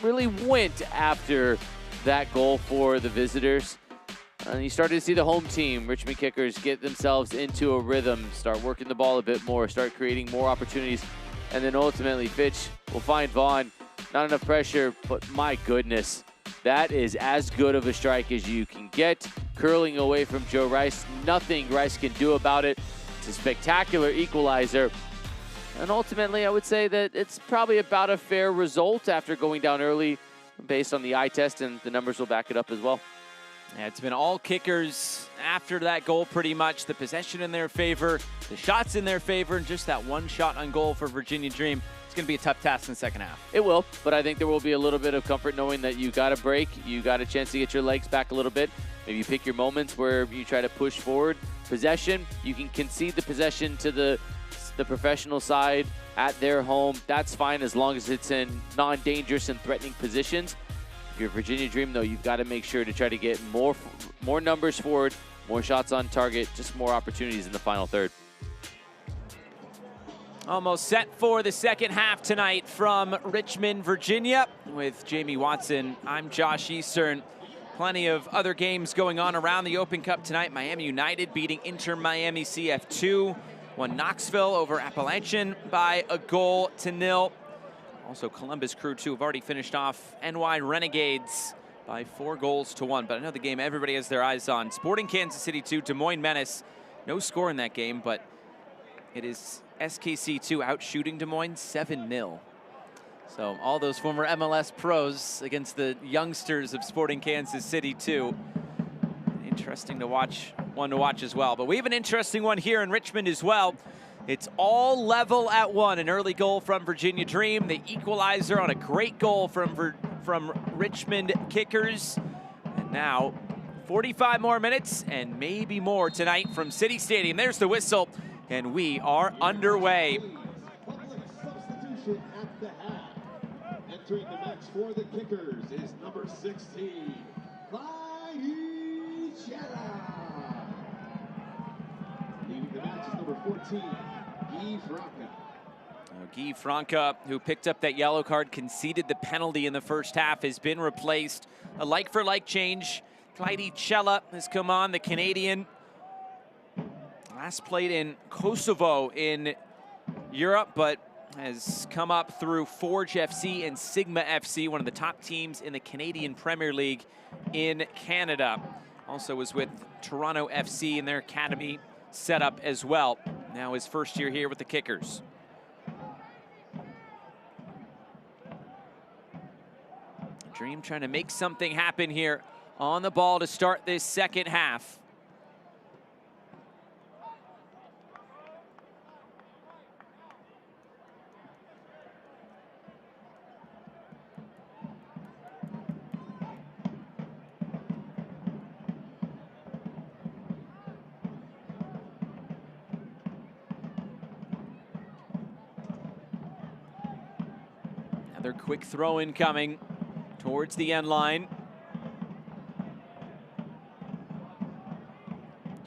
really went after that goal for the visitors. And you started to see the home team, Richmond Kickers, get themselves into a rhythm, start working the ball a bit more, start creating more opportunities. And then ultimately, Fitch will find Vaughn. Not enough pressure, but my goodness, that is as good of a strike as you can get. Curling away from Joe Rice. Nothing Rice can do about it. It's a spectacular equalizer. And ultimately, I would say that it's probably about a fair result after going down early based on the eye test, and the numbers will back it up as well. Yeah, it's been all Kickers after that goal pretty much. The possession in their favor, the shots in their favor, and just that one shot on goal for Virginia Dream. It's going to be a tough task in the second half. It will, but I think there will be a little bit of comfort knowing that you got a break, you got a chance to get your legs back a little bit. Maybe you pick your moments where you try to push forward. Possession, you can concede the possession to the the professional side at their home. That's fine as long as it's in non-dangerous and threatening positions. If you're Virginia Dream, though, you've got to make sure to try to get more numbers forward, more shots on target, just more opportunities in the final third. Almost set for the second half tonight from Richmond, Virginia. With Jamie Watson, I'm Josh Eastern. Plenty of other games going on around the Open Cup tonight. Miami United beating Inter Miami CF2. Won Knoxville over Appalachian by 1-0. Also Columbus Crew 2 have already finished off NY Renegades by 4-1. But I know the game everybody has their eyes on. Sporting Kansas City 2, Des Moines Menace. No score in that game, but it is SKC2 out shooting Des Moines 7-0. So all those former MLS pros against the youngsters of Sporting Kansas City 2. Interesting to watch, one to watch as well. But we have an interesting one here in Richmond as well. It's all level at 1. An early goal from Virginia Dream. The equalizer on a great goal from Richmond kickers. And now 45 more minutes and maybe more tonight from City Stadium. There's the whistle. And we are underway. Public substitution at the half. Entering the match for the kickers is number 16, Leaving the match is number 14, Guy Franca. Guy Franca, who picked up that yellow card, conceded the penalty in the first half, has been replaced. A like-for-like change. Clyde Chella has come on, the Canadian. Last played in Kosovo in Europe, but has come up through Forge FC and Sigma FC, one of the top teams in the Canadian Premier League in Canada. Also was with Toronto FC in their academy setup as well. Now his first year here with the Kickers. Dream trying to make something happen here on the ball to start this second half. Another quick throw in coming towards the end line.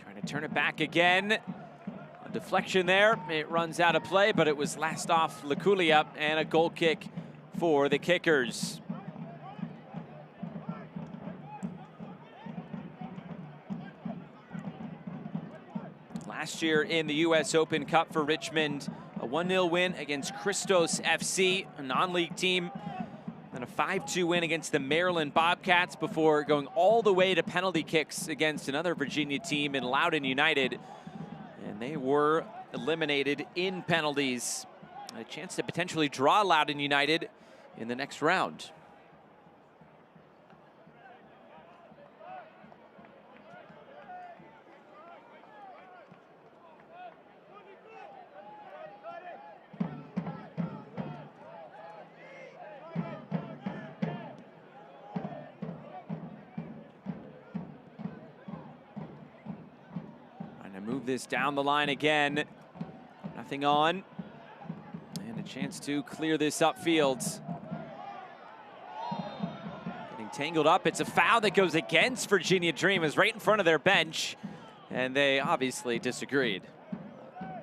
Trying to turn it back again. A deflection there. It runs out of play, but it was last off Laculia, and a goal kick for the Kickers. Last year in the US Open Cup for Richmond, a 1-0 win against Christos FC, a non-league team, and a 5-2 win against the Maryland Bobcats before going all the way to penalty kicks against another Virginia team in Loudoun United. And they were eliminated in penalties. A chance to potentially draw Loudoun United in the next round. Move this down the line again. Nothing on. And a chance to clear this upfield. Getting tangled up. It's a foul that goes against Virginia Dream. Is right in front of their bench. And they obviously disagreed.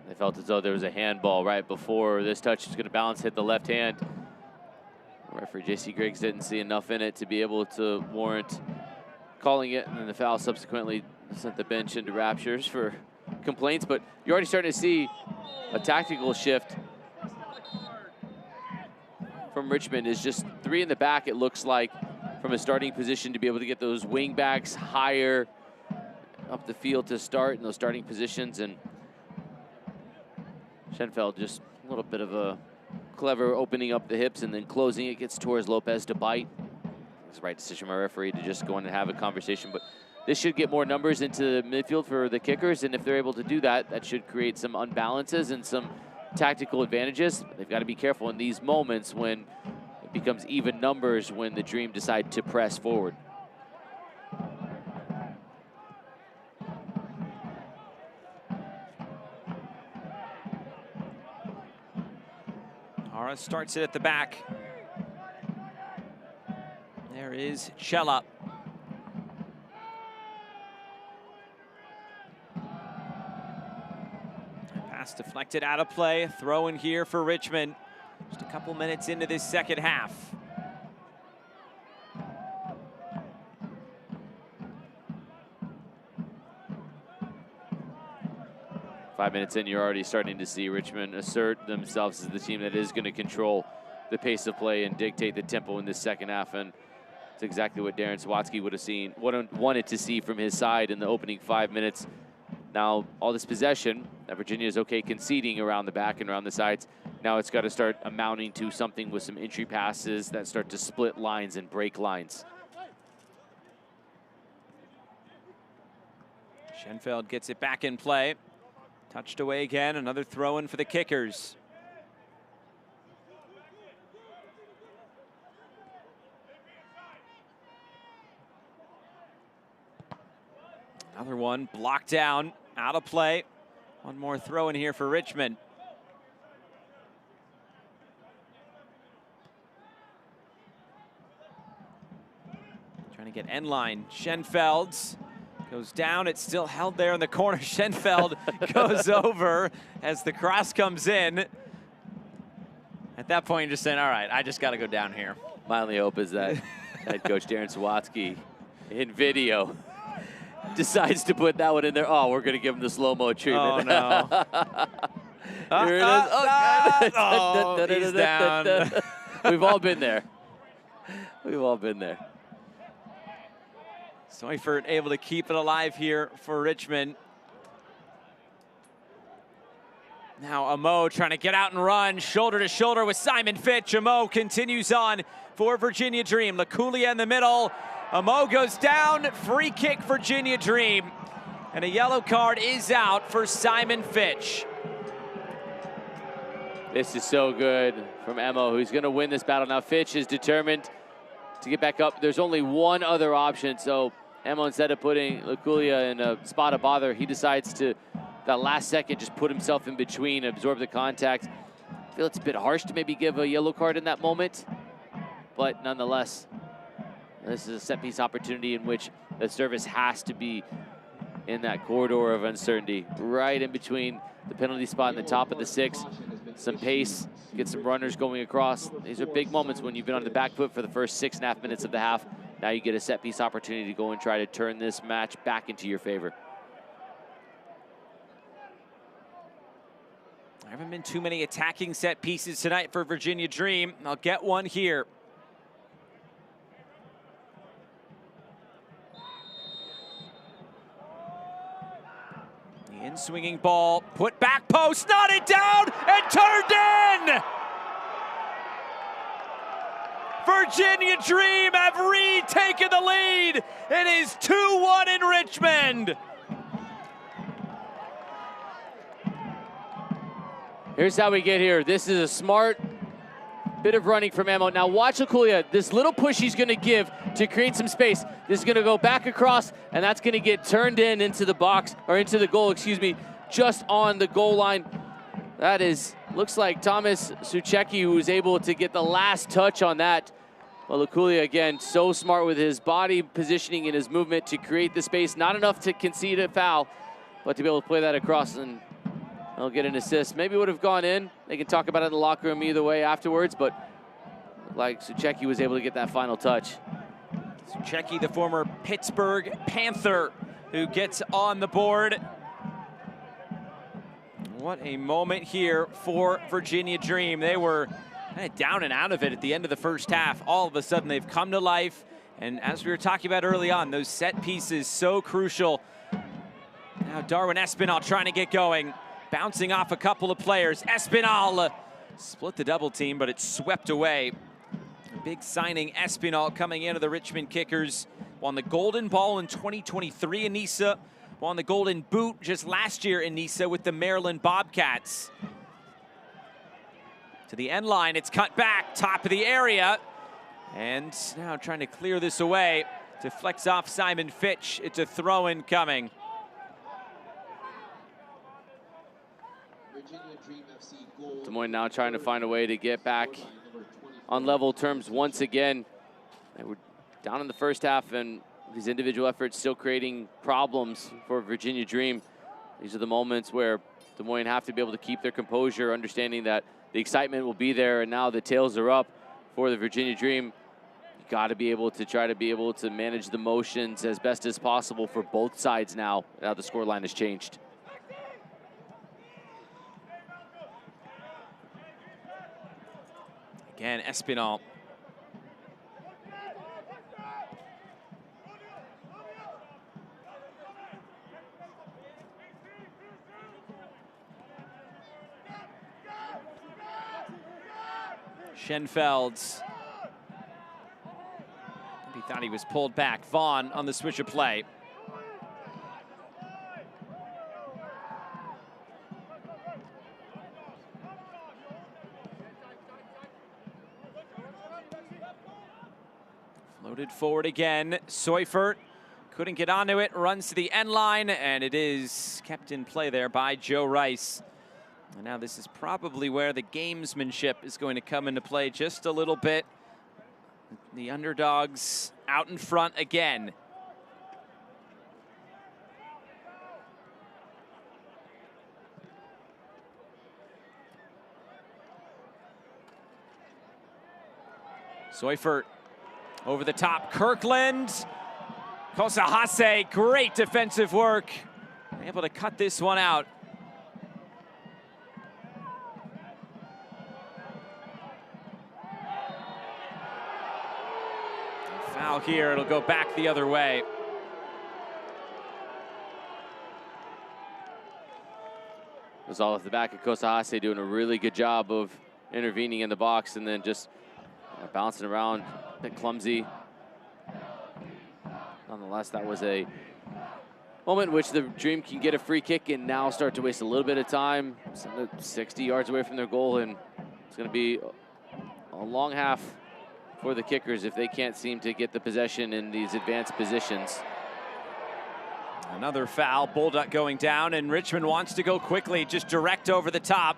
They felt as though there was a handball right before this touch is going to bounce, hit the left hand. Referee J.C. Griggs didn't see enough in it to be able to warrant calling it. And then the foul subsequently sent the bench into raptures for complaints, but you're already starting to see a tactical shift from Richmond. Is just 3 in the back, it looks like, from a starting position to be able to get those wing backs higher up the field to start in those starting positions. And Schenfeld just a little bit of a clever opening up the hips and then closing it, gets Torres Lopez to bite. It's the right decision by referee to just go in and have a conversation, but this should get more numbers into the midfield for the Kickers, and if they're able to do that, that should create some unbalances and some tactical advantages. They've got to be careful in these moments when it becomes even numbers when the Dream decide to press forward. Mara starts it at the back. There is Chella. Pass deflected out of play. Throw in here for Richmond. Just a couple minutes into this second half. Five minutes in, you're already starting to see Richmond assert themselves as the team that is going to control the pace of play and dictate the tempo in this second half. And it's exactly what Darren Sawatsky would have wanted to see from his side in the opening 5 minutes. Now, all this possession that Virginia is okay conceding around the back and around the sides. Now it's got to start amounting to something with some entry passes that start to split lines and break lines. Schenfeld gets it back in play. Touched away again, another throw in for the kickers. Another one blocked down, out of play. One more throw in here for Richmond. Trying to get end line. Schenfeld's goes down, it's still held there in the corner. Schenfeld goes over as the cross comes in. At that point, you're just saying, all right, I just got to go down here. My only hope is that head coach Darren Sawatsky in video decides to put that one in there. Oh, we're going to give him the slow-mo treatment. Oh, no. Here it is. Oh, he's down. We've all been there. We've all been there. Seufert able to keep it alive here for Richmond. Now Amo trying to get out and run, shoulder to shoulder with Simon Fitch. Amo continues on for Virginia Dream. Laculia in the middle. Amo goes down, free kick Virginia Dream. And a yellow card is out for Simon Fitch. This is so good from Emo, who's going to win this battle. Now Fitch is determined to get back up. There's only one other option, so Emo, instead of putting Laculia in a spot of bother, he decides to, that last second, just put himself in between, absorb the contact. I feel it's a bit harsh to maybe give a yellow card in that moment, but nonetheless, this is a set piece opportunity in which the service has to be in that corridor of uncertainty, right in between the penalty spot and the top of the six. Some pace, get some runners going across. These are big moments when you've been on the back foot for the first 6.5 minutes of the half. Now you get a set piece opportunity to go and try to turn this match back into your favor. There haven't been too many attacking set pieces tonight for Virginia Dream. I'll get one here. The in-swinging ball, put back post, knotted down, and turned in! Virginia Dream have retaken the lead. It is 2-1 in Richmond. Here's how we get here. This is a smart bit of running from Emo. Now watch Laculia, this little push he's gonna give to create some space. This is gonna go back across, and that's gonna get turned into the box, or into the goal, excuse me, just on the goal line. That is, looks like Thomas Suchecki, who was able to get the last touch on that. Well, Laculia, again, so smart with his body positioning and his movement to create the space. Not enough to concede a foul, but to be able to play that across, and they'll get an assist. Maybe would have gone in. They can talk about it in the locker room either way afterwards, but like Suchecki was able to get that final touch. Suchecki, the former Pittsburgh Panther, who gets on the board. What a moment here for Virginia Dream. They were kind of down and out of it at the end of the first half. All of a sudden, they've come to life. And as we were talking about early on, those set pieces so crucial. Now Darwin Espinal trying to get going. Bouncing off a couple of players. Espinal split the double team, but it's swept away. A big signing, Espinal, coming into the Richmond Kickers. Won the Golden Ball in 2023 in Nisa. Won the Golden Boot just last year in Nisa with the Maryland Bobcats. To the end line, it's cut back, top of the area. And now trying to clear this away. Deflects off Simon Fitch. It's a throw-in coming. Virginia Dream FC goal. Des Moines now trying to find a way to get back on level terms once again. They were down in the first half, and these individual efforts still creating problems for Virginia Dream. These are the moments where Des Moines have to be able to keep their composure, understanding that the excitement will be there, and now the tails are up for the Virginia Dream. You got to be able to try to be able to manage the motions as best as possible for both sides now the scoreline has changed. Again, Espinal. Schenfelds. He thought he was pulled back. Vaughn on the switch of play. Floated forward again. Seufert couldn't get onto it, runs to the end line, and it is kept in play there by Joe Rice. And now this is probably where the gamesmanship is going to come into play just a little bit. The underdogs out in front again. Seufert over the top. Kirkland. Kosahase, great defensive work. Able to cut this one out. Foul here, it'll go back the other way. It was all at the back of Kosahase doing a really good job of intervening in the box and then just bouncing around, a bit clumsy. Nonetheless, that was a moment in which the Dream can get a free kick and now start to waste a little bit of time. 60 yards away from their goal, and it's going to be a long half for the kickers if they can't seem to get the possession in these advanced positions. Another foul, buildup going down, and Richmond wants to go quickly, just direct over the top.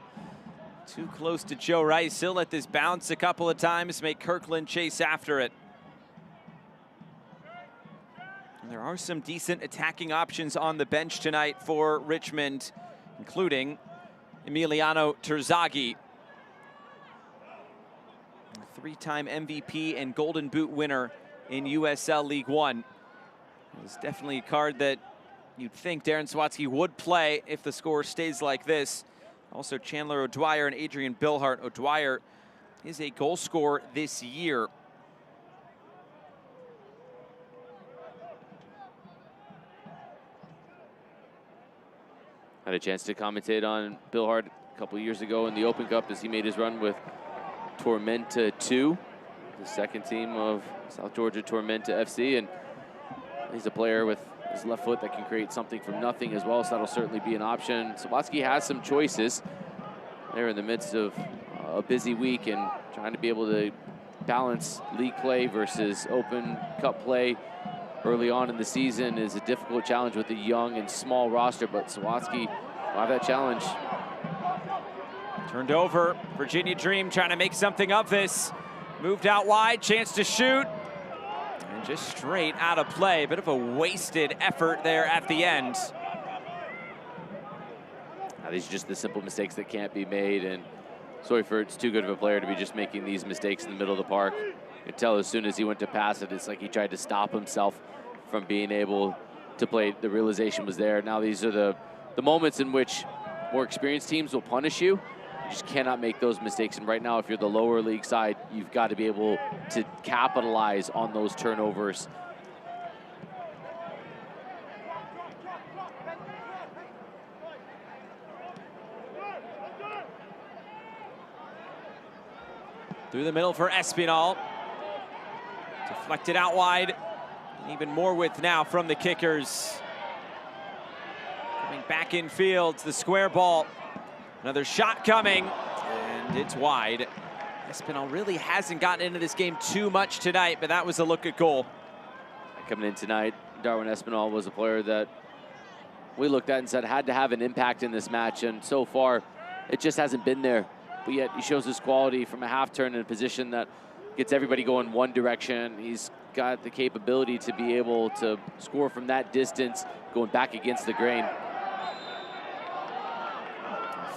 Too close to Joe Rice. He'll let this bounce a couple of times, make Kirkland chase after it. And there are some decent attacking options on the bench tonight for Richmond, including Emiliano Terzaghi, three-time MVP and Golden Boot winner in USL League One. It's definitely a card that you'd think Darren Sawatzki would play if the score stays like this. Also Chandler O'Dwyer and Adrian Billhart. O'Dwyer is a goal scorer this year. Had a chance to commentate on Billhart a couple years ago in the Open Cup as he made his run with Tormenta 2, the second team of South Georgia Tormenta FC, and he's a player with his left foot that can create something from nothing as well, so that'll certainly be an option. Sawatzki has some choices. They're in the midst of a busy week and trying to be able to balance league play versus Open Cup play early on in the season is a difficult challenge with a young and small roster, but Sawatzki will have that challenge. Turned over, Virginia Dream trying to make something of this. Moved out wide, chance to shoot. And just straight out of play. Bit of a wasted effort there at the end. Now, these are just the simple mistakes that can't be made, and Seufert's too good of a player to be just making these mistakes in the middle of the park. You could tell as soon as he went to pass it, it's like he tried to stop himself from being able to play. The realization was there. Now these are the moments in which more experienced teams will punish you. You just cannot make those mistakes. And right now, if you're the lower league side, you've got to be able to capitalize on those turnovers. Through the middle for Espinal. Deflected out wide. Even more width now from the kickers. Coming back in field, the square ball. Another shot coming, and it's wide. Espinal really hasn't gotten into this game too much tonight, but that was a look at goal. Coming in tonight, Darwin Espinal was a player that we looked at and said had to have an impact in this match, and so far It just hasn't been there. But yet he shows his quality from a half turn in a position that gets everybody going one direction. He's got the capability to be able to score from that distance, going back against the grain.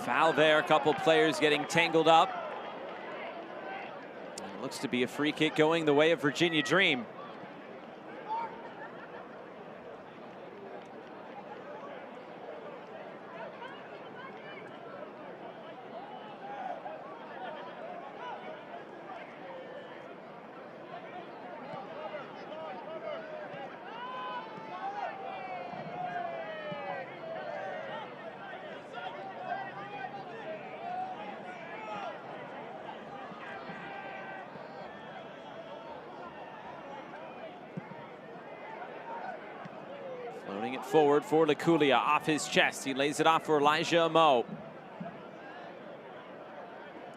Foul there, a couple players getting tangled up. It looks to be a free kick going the way of Virginia Dream. Floating it forward for Laculia, off his chest. He lays it off for Elijah Amo.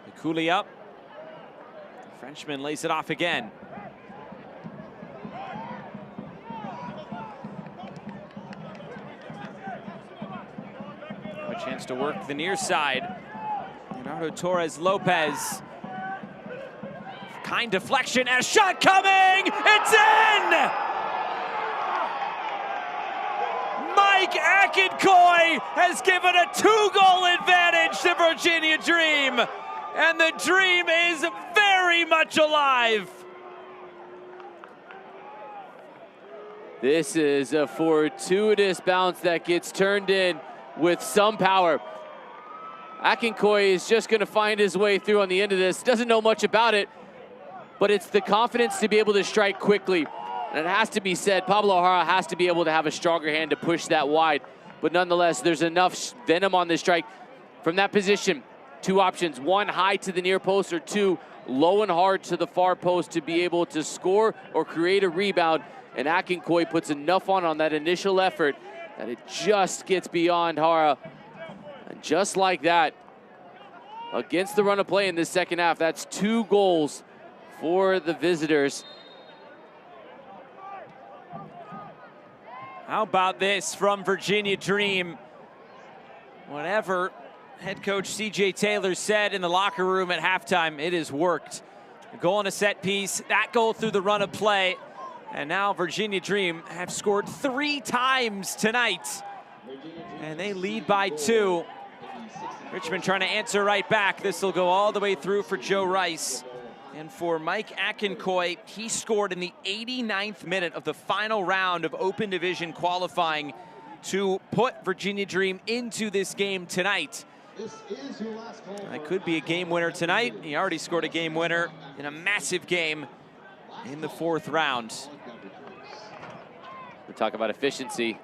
Laculia. The Frenchman lays it off again. Now a chance to work the near side. Leonardo Torres Lopez. Kind deflection and a shot coming! It's in! Mike Akinkoy has given a 2-goal advantage to Virginia Dream, and the Dream is very much alive. This is a fortuitous bounce that gets turned in with some power. Akinkoy is just going to find his way through on the end of this. Doesn't know much about it, but it's the confidence to be able to strike quickly. And it has to be said, Pablo Jara has to be able to have a stronger hand to push that wide. But nonetheless, there's enough venom on this strike. From that position, two options, one high to the near post, or two low and hard to the far post to be able to score or create a rebound. And Akinkoy puts enough on that initial effort that it just gets beyond Jara. And just like that, against the run of play in this second half, that's 2 goals for the visitors. How about this from Virginia Dream? Whatever head coach CJ Taylor said in the locker room at halftime, it has worked. A goal on a set piece, that goal through the run of play, and now Virginia Dream have scored 3 times tonight, and they lead by 2. Richmond trying to answer right back. This will go all the way through for Joe Rice. And for Mike Akinkoy, he scored in the 89th minute of the final round of Open Division qualifying to put Virginia Dream into this game tonight. That could be a game winner tonight. He already scored a game winner in a massive game in the 4th round. We talk about efficiency.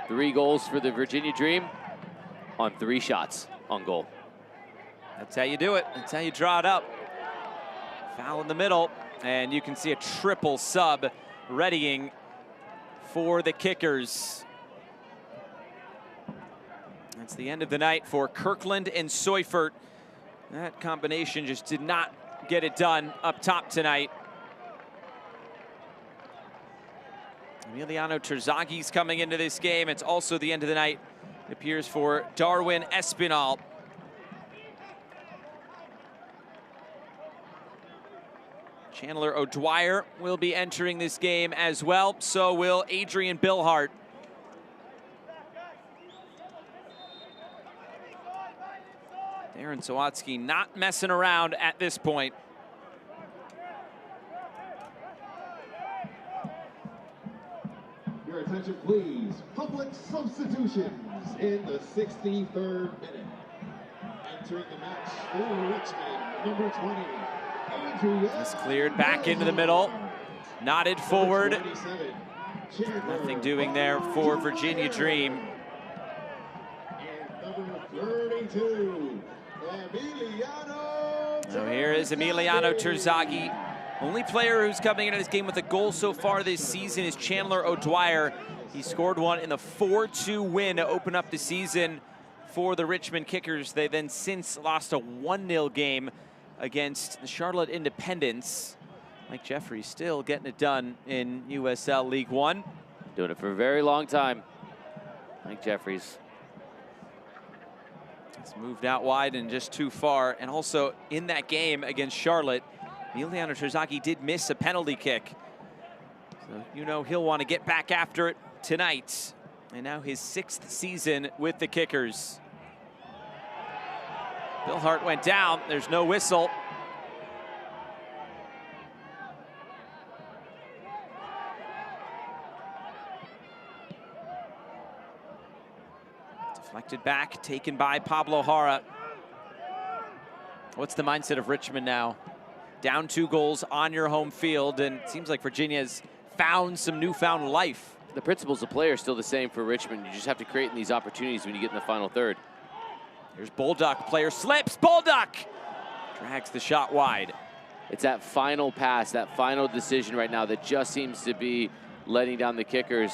3 goals for the Virginia Dream on 3 shots on goal. That's how you do it. That's how you draw it up. Foul in the middle, and you can see a triple sub readying for the kickers. That's the end of the night for Kirkland and Seufert. That combination just did not get it done up top tonight. Emiliano Terzagi's coming into this game. It's also the end of the night, it appears, for Darwin Espinal. Chandler O'Dwyer will be entering this game as well. So will Adrian Billhart. Darren Sawatsky not messing around at this point. Your attention, please. Public substitutions in the 63rd minute. Entering the match for Richmond, number 20. This cleared back into the middle, nodded forward. Nothing doing there for Virginia Dream. So here is Emiliano Terzaghi. Only player who's coming into this game with a goal so far this season is Chandler O'Dwyer. He scored one in the 4-2 win to open up the season for the Richmond Kickers. They then since lost a 1-0 game against the Charlotte Independents. Mike Jeffries still getting it done in USL League One. Doing it for a very long time, Mike Jeffries. It's moved out wide and just too far. And also in that game against Charlotte, Emiliano Terzaghi did miss a penalty kick. So you know he'll want to get back after it tonight. And now his 6th season with the Kickers. Bill Hart went down. There's no whistle. Deflected back, taken by Pablo Jara. What's the mindset of Richmond now? Down 2 goals on your home field, and it seems like Virginia's found some newfound life. The principles of play are still the same for Richmond. You just have to create these opportunities when you get in the final third. Here's Buildup, player slips, Buildup drags the shot wide. It's that final pass, that final decision right now that just seems to be letting down the Kickers.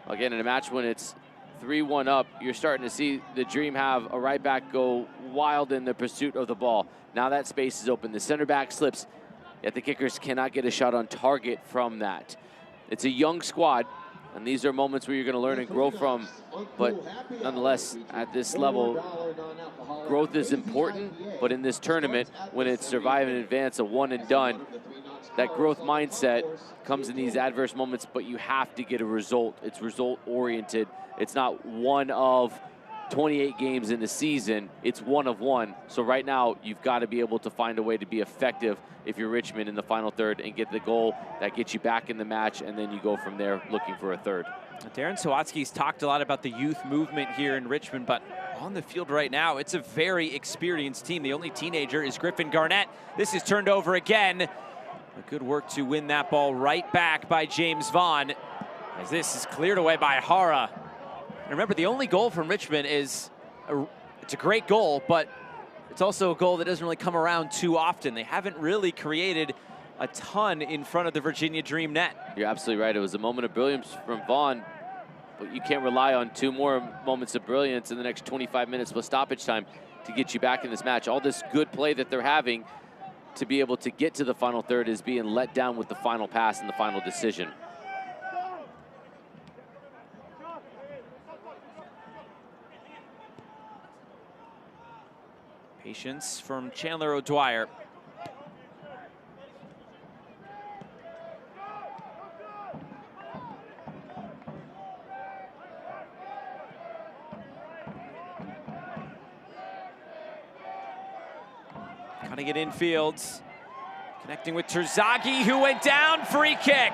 Again, in a match when it's 3-1 up, you're starting to see the Dream have a right back go wild in the pursuit of the ball. Now that space is open. The center back slips, yet the Kickers cannot get a shot on target from that. It's a young squad, and these are moments where you're going to learn and grow from. But nonetheless, at this level, growth is important. But in this tournament, when it's survive and advance, a one and done, that growth mindset comes in these adverse moments, but you have to get a result. It's result-oriented. It's not one of 28 games in the season. It's one of one. So right now, you've got to be able to find a way to be effective if you're Richmond in the final third and get the goal that gets you back in the match, and then you go from there looking for a third. Darren Sawatsky's talked a lot about the youth movement here in Richmond, but on the field right now, it's a very experienced team. The only teenager is Griffin Garnett. This is turned over again. A good work to win that ball right back by James Vaughn, as this is cleared away by Jara. And remember, the only goal from Richmond is, it's a great goal, but it's also a goal that doesn't really come around too often. They haven't really created a ton in front of the Virginia Dream net. You're absolutely right. It was a moment of brilliance from Vaughn, but you can't rely on 2 more moments of brilliance in the next 25 minutes with stoppage time to get you back in this match. All this good play that they're having to be able to get to the final third is being let down with the final pass and the final decision. Patience from Chandler O'Dwyer. Cutting it infield. Connecting with Terzaghi, who went down. Free kick.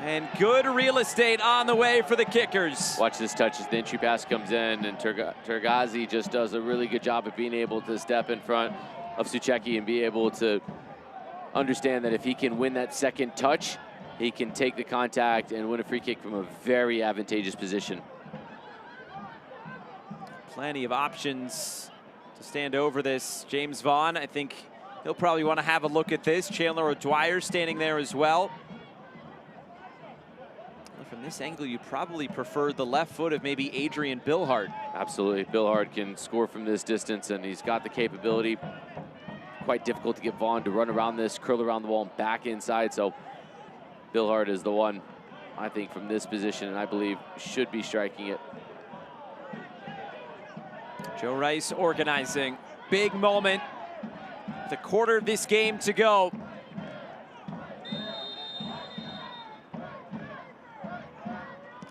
And good real estate on the way for the Kickers. Watch this touch as the entry pass comes in, and Tergazi just does a really good job of being able to step in front of Sucheki and be able to understand that if he can win that second touch, he can take the contact and win a free kick from a very advantageous position. Plenty of options to stand over this. James Vaughn, I think he'll probably want to have a look at this. Chandler O'Dwyer standing there as well. From this angle, you probably prefer the left foot of maybe Adrian Billhart. Absolutely. Billhart can score from this distance, and he's got the capability. Quite difficult to get Vaughn to run around this, curl around the wall, and back inside. So Billhart is the one, I think, from this position, and I believe should be striking it. Joe Rice organizing. Big moment. The quarter of this game to go.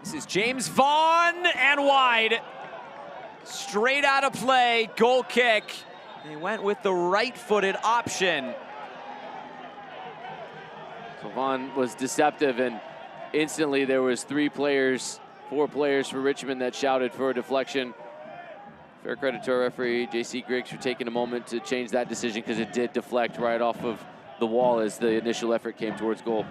This is James Vaughn, and wide. Straight out of play, goal kick. They went with the right-footed option. So Vaughn was deceptive, and instantly there was 4 players for Richmond that shouted for a deflection. Fair credit to our referee, J.C. Griggs, for taking a moment to change that decision, because it did deflect right off of the wall as the initial effort came towards goal.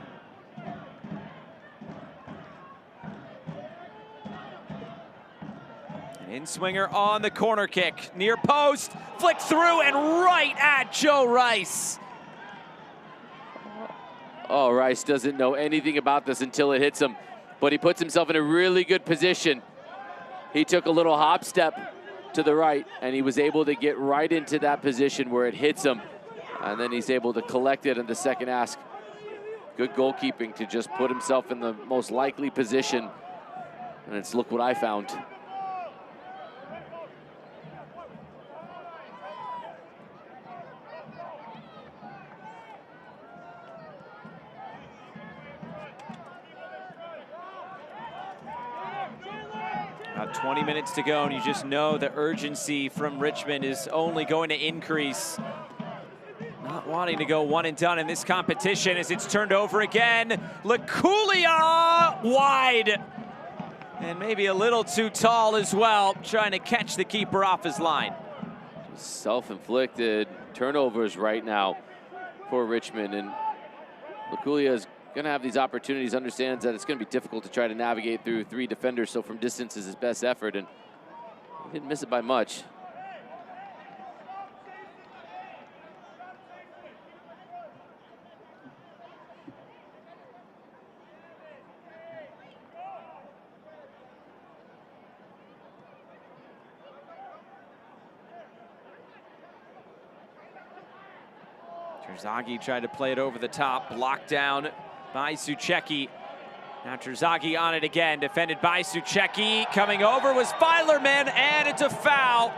In-swinger on the corner kick. Near post, flicked through and right at Joe Rice. Oh, Rice doesn't know anything about this until it hits him, but he puts himself in a really good position. He took a little hop step to the right, and he was able to get right into that position where it hits him, and then he's able to collect it in the second ask. Good goalkeeping to just put himself in the most likely position, and it's look what I found. About 20 minutes to go, and you just know the urgency from Richmond is only going to increase. Not wanting to go one and done in this competition as it's turned over again. Laculia wide. And maybe a little too tall as well, trying to catch the keeper off his line. Self-inflicted turnovers right now for Richmond, and Laculia is going to have these opportunities, understands that it's going to be difficult to try to navigate through 3 defenders, so from distance is his best effort, and he didn't miss it by much. Terzaghi tried to play it over the top, blocked down by Suchecki. Now Terzaghi on it again, defended by Suchecki. Coming over was Filerman, and it's a foul.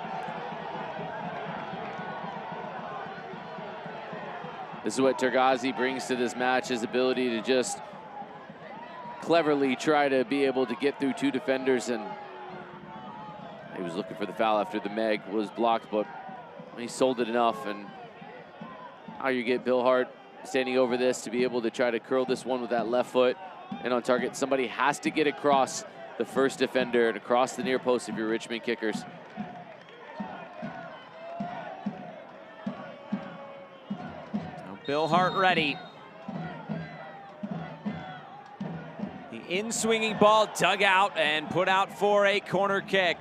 This is what Terzaghi brings to this match, his ability to just cleverly try to be able to get through 2 defenders, and he was looking for the foul after the Meg was blocked, but he sold it enough, and how you get Bill Hart standing over this to be able to try to curl this one with that left foot and on target. Somebody has to get across the first defender and across the near post of your Richmond kickers. Now Bill Hart ready. The in-swinging ball dug out and put out for a corner kick.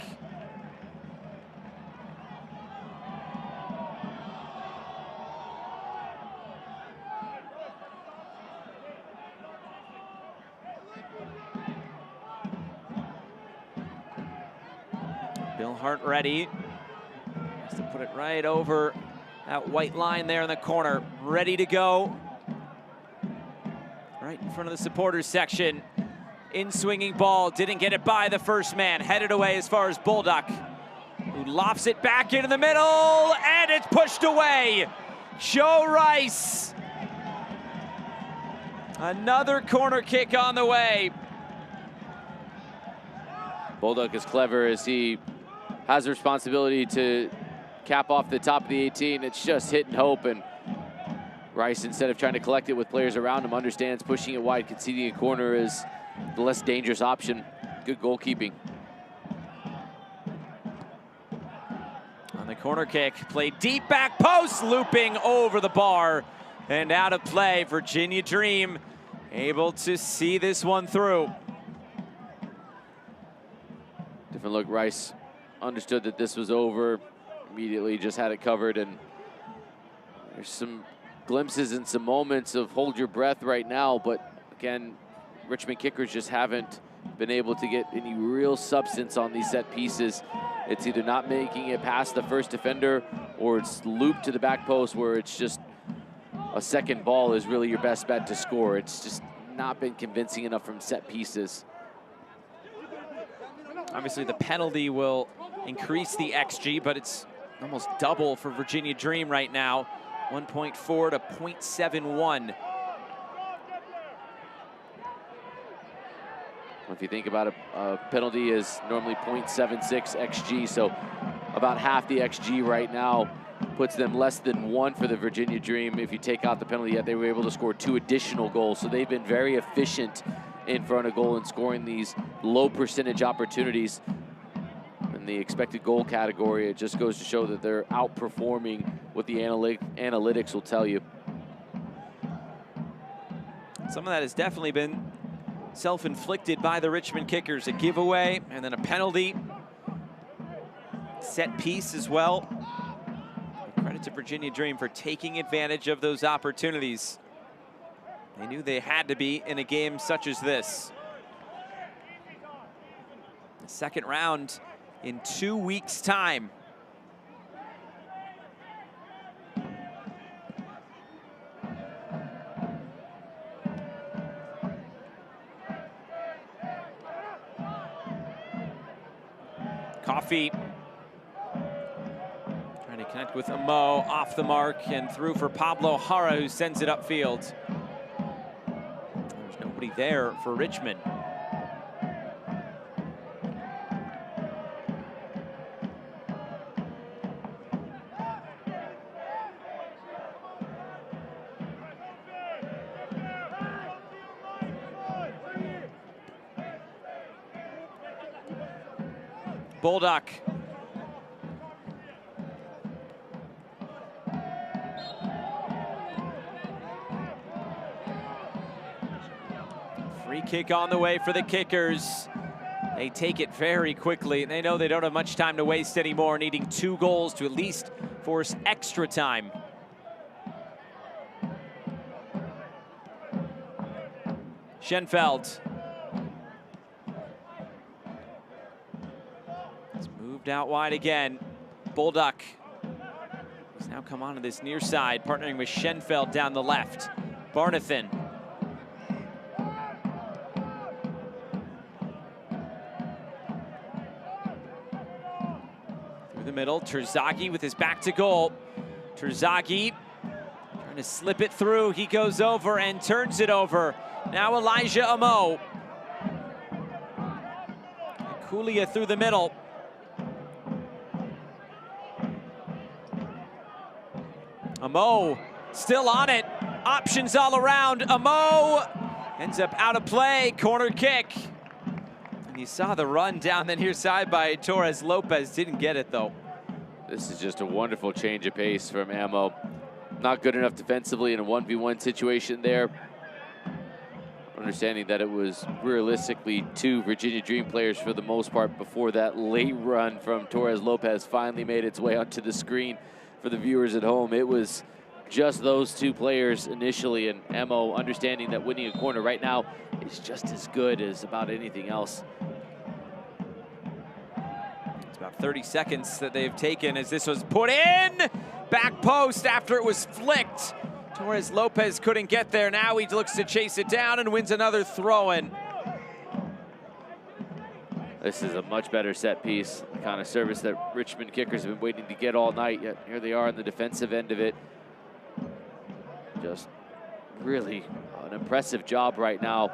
Bill Hart ready. Has to put it right over that white line there in the corner. Ready to go. Right in front of the supporters section. In-swinging ball. Didn't get it by the first man. Headed away as far as Buildup, who lofts it back into the middle, and it's pushed away. Joe Rice. Another corner kick on the way. Buildup is clever as he has the responsibility to cap off the top of the 18. It's just hit and hope, and Rice, instead of trying to collect it with players around him, understands pushing it wide, conceding a corner is the less dangerous option. Good goalkeeping. On the corner kick, played deep back post, looping over the bar and out of play. Virginia Dream able to see this one through. Different look. Rice understood that this was over, immediately just had it covered, and there's some glimpses and some moments of hold your breath right now, but again, Richmond kickers just haven't been able to get any real substance on these set pieces. It's either not making it past the first defender, or it's looped to the back post where it's just a second ball is really your best bet to score. It's just not been convincing enough from set pieces. Obviously the penalty will increase the XG, but it's almost double for Virginia Dream right now. 1.4 to 0.71. If you think about a penalty is normally 0.76 XG, so about half the XG right now puts them less than 1 for the Virginia Dream. If you take out the penalty, yet they were able to score 2 additional goals, so they've been very efficient in front of goal and scoring these low percentage opportunities. In the expected goal category, it just goes to show that they're outperforming what the analytics will tell you. Some of that has definitely been self-inflicted by the Richmond kickers. A giveaway and then a penalty. Set piece as well. Credit to Virginia Dream for taking advantage of those opportunities. They knew they had to be in a game such as this. The second round in 2 weeks' time. Coffee trying to connect with Amo, off the mark and through for Pablo Jara, who sends it upfield. There's nobody there for Richmond. Buildup. Free kick on the way for the kickers. They take it very quickly. They know they don't have much time to waste anymore, needing 2 goals to at least force extra time. Schenfeld. It's moved out wide again. Buildup. He's now come onto this near side, partnering with Schenfeld down the left. Barnathan. Through the middle, Terzaghi with his back to goal. Terzaghi trying to slip it through. He goes over and turns it over. Now Elijah Amo. Kulia through the middle. Amo still on it. Options all around. Amo ends up out of play. Corner kick. And you saw the run down the near side by Torres Lopez. Didn't get it though. This is just a wonderful change of pace from Amo. Not good enough defensively in a 1v1 situation there. Understanding that it was realistically 2 Virginia Dream players for the most part before that late run from Torres Lopez finally made its way onto the screen for the viewers at home. It was just those 2 players initially, and Amo understanding that winning a corner right now is just as good as about anything else. It's about 30 seconds that they've taken as this was put in. Back post after it was flicked. Torres Lopez couldn't get there. Now he looks to chase it down and wins another throw-in. This is a much better set piece, the kind of service that Richmond kickers have been waiting to get all night, yet here they are on the defensive end of it. Just really an impressive job right now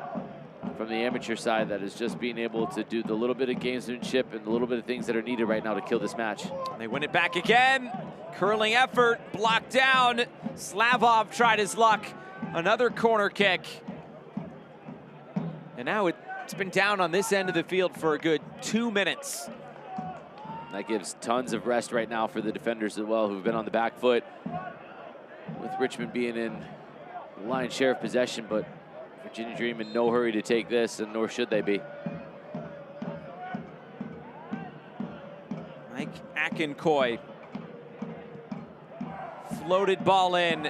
from the amateur side that is just being able to do the little bit of gamesmanship and the little bit of things that are needed right now to kill this match. They win it back again. Curling effort, blocked down. Slavov tried his luck. Another corner kick. And now it's been down on this end of the field for a good 2 minutes. That gives tons of rest right now for the defenders as well, who've been on the back foot. With Richmond being in lion's share of possession, but Virginia Dream in no hurry to take this, and nor should they be. Mike Akincoy. Floated ball in,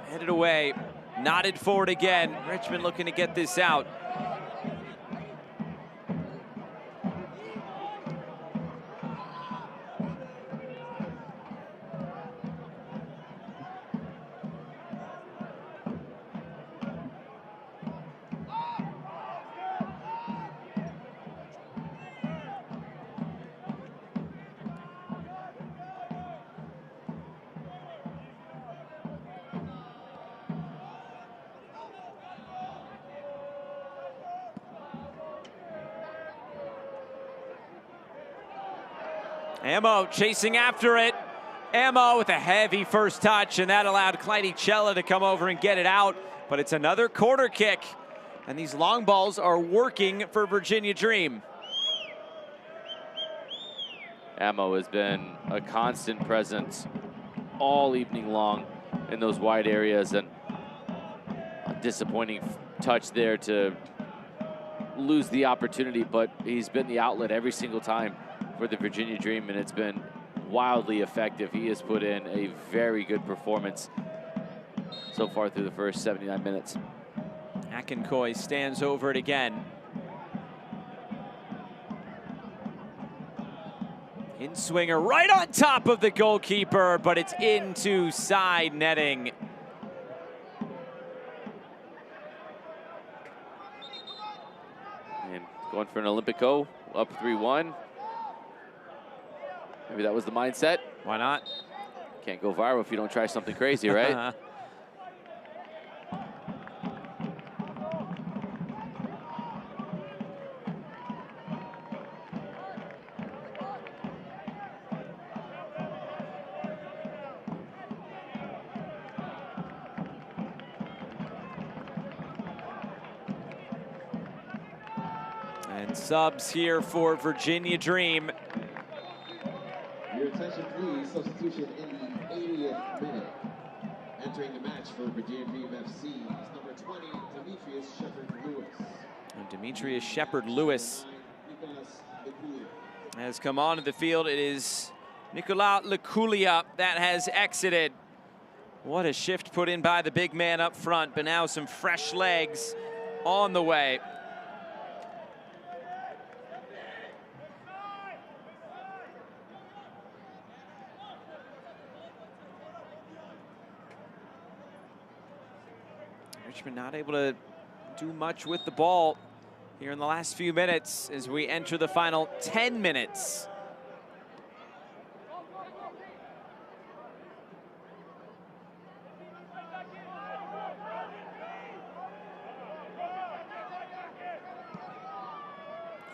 headed away, nodded forward again. Richmond looking to get this out. Amo chasing after it. Amo with a heavy first touch, and that allowed Clyde Cella to come over and get it out. But it's another corner kick, and these long balls are working for Virginia Dream. Amo has been a constant presence all evening long in those wide areas, and a disappointing touch there to lose the opportunity, but he's been the outlet every single time for the Virginia Dream, and it's been wildly effective. He has put in a very good performance so far through the first 79 minutes. Akincoy stands over it again. In swinger right on top of the goalkeeper, but it's into side netting. And going for an Olympico, up 3-1. Maybe that was the mindset. Why not? Can't go viral if you don't try something crazy, right? And subs here for Virginia Dream. Attention please, substitution in the 80th minute. Entering the match for Virginia Dream FC is number 20, Demetrius Shepard-Lewis. Demetrius Shepard-Lewis has come onto the field. It is Nicolas Leculia that has exited. What a shift put in by the big man up front, but now some fresh legs on the way. Richmond not able to do much with the ball here in the last few minutes as we enter the final 10 minutes.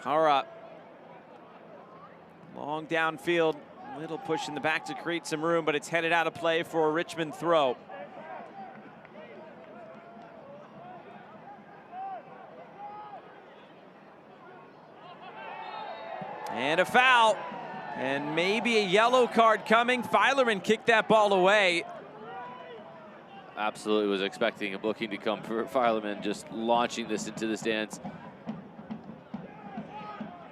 Hara, long downfield, little push in the back to create some room, but it's headed out of play for a Richmond throw. And a foul, and maybe a yellow card coming. Filerman kicked that ball away. Absolutely was expecting a booking to come for Filerman, just launching this into the stands.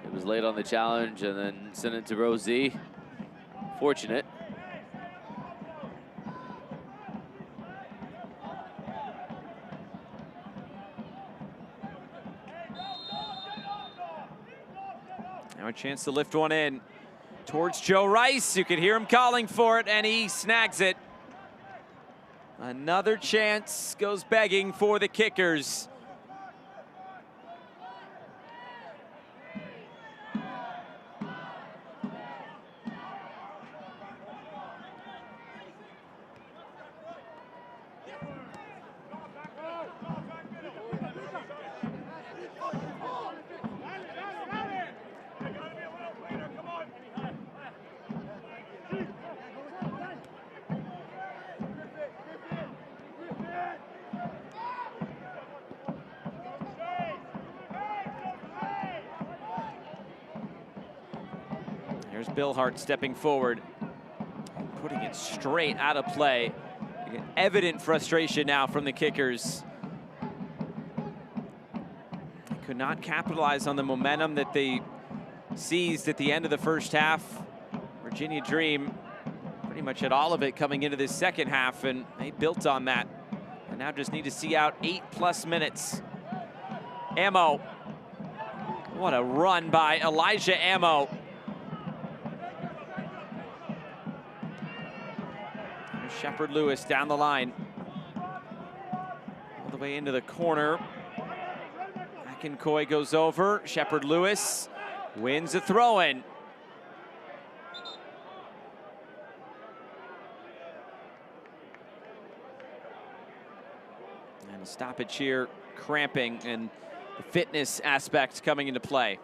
It was late on the challenge and then sent it to row Z. Fortunate. Now a chance to lift one in towards Joe Rice. You could hear him calling for it, and he snags it. Another chance goes begging for the kickers. Here's Bill Hart stepping forward, putting it straight out of play. Evident frustration now from the kickers. They could not capitalize on the momentum that they seized at the end of the first half. Virginia Dream pretty much had all of it coming into this second half, and they built on that. And now just need to see out 8+ minutes. Ammo. What a run by Elijah Ammo. Shepard-Lewis down the line. All the way into the corner. Akincoy goes over. Shepard-Lewis wins a throw-in. And a stoppage here, cramping, and the fitness aspect coming into play.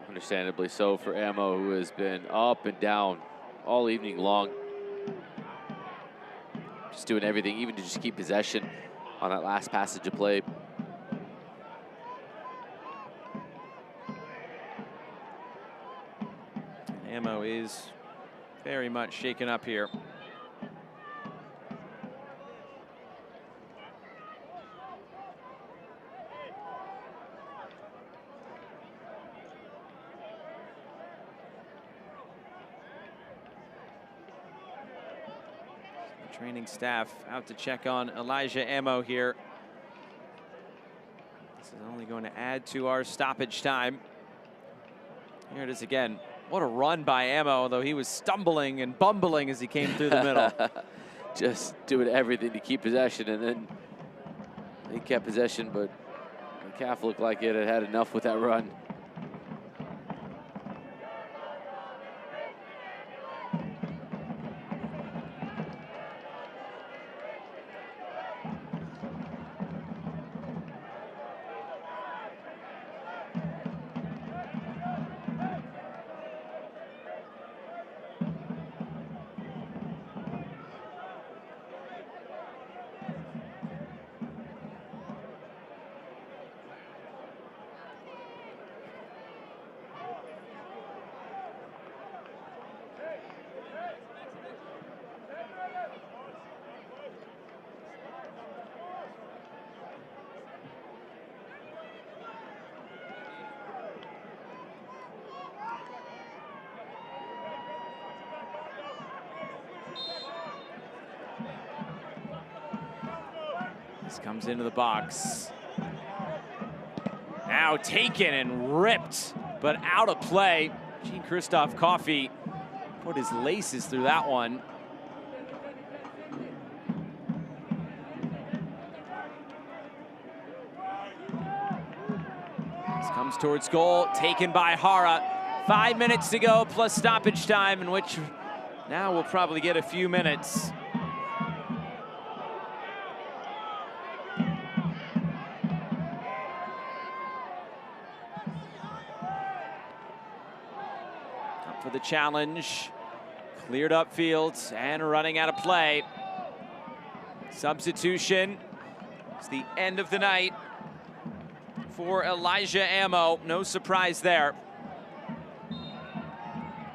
Understandably so for Ammo, who has been up and down all evening long. Just doing everything, even to just keep possession on that last passage of play. Ammo is very much shaken up here. Training staff out to check on Elijah Ammo here. This is only going to add to our stoppage time. Here it is again. What a run by Ammo, though he was stumbling and bumbling as he came through the middle. Just doing everything to keep possession, and then he kept possession, but the calf looked like it had had enough with that run. This comes into the box. Now taken and ripped, but out of play. Jean-Christophe Coffey put his laces through that one. This comes towards goal, taken by Hara. 5 minutes to go plus stoppage time, in which now we'll probably get a few minutes. Up for the challenge. Cleared up fields and running out of play. Substitution. It's the end of the night for Elijah Ammo. No surprise there.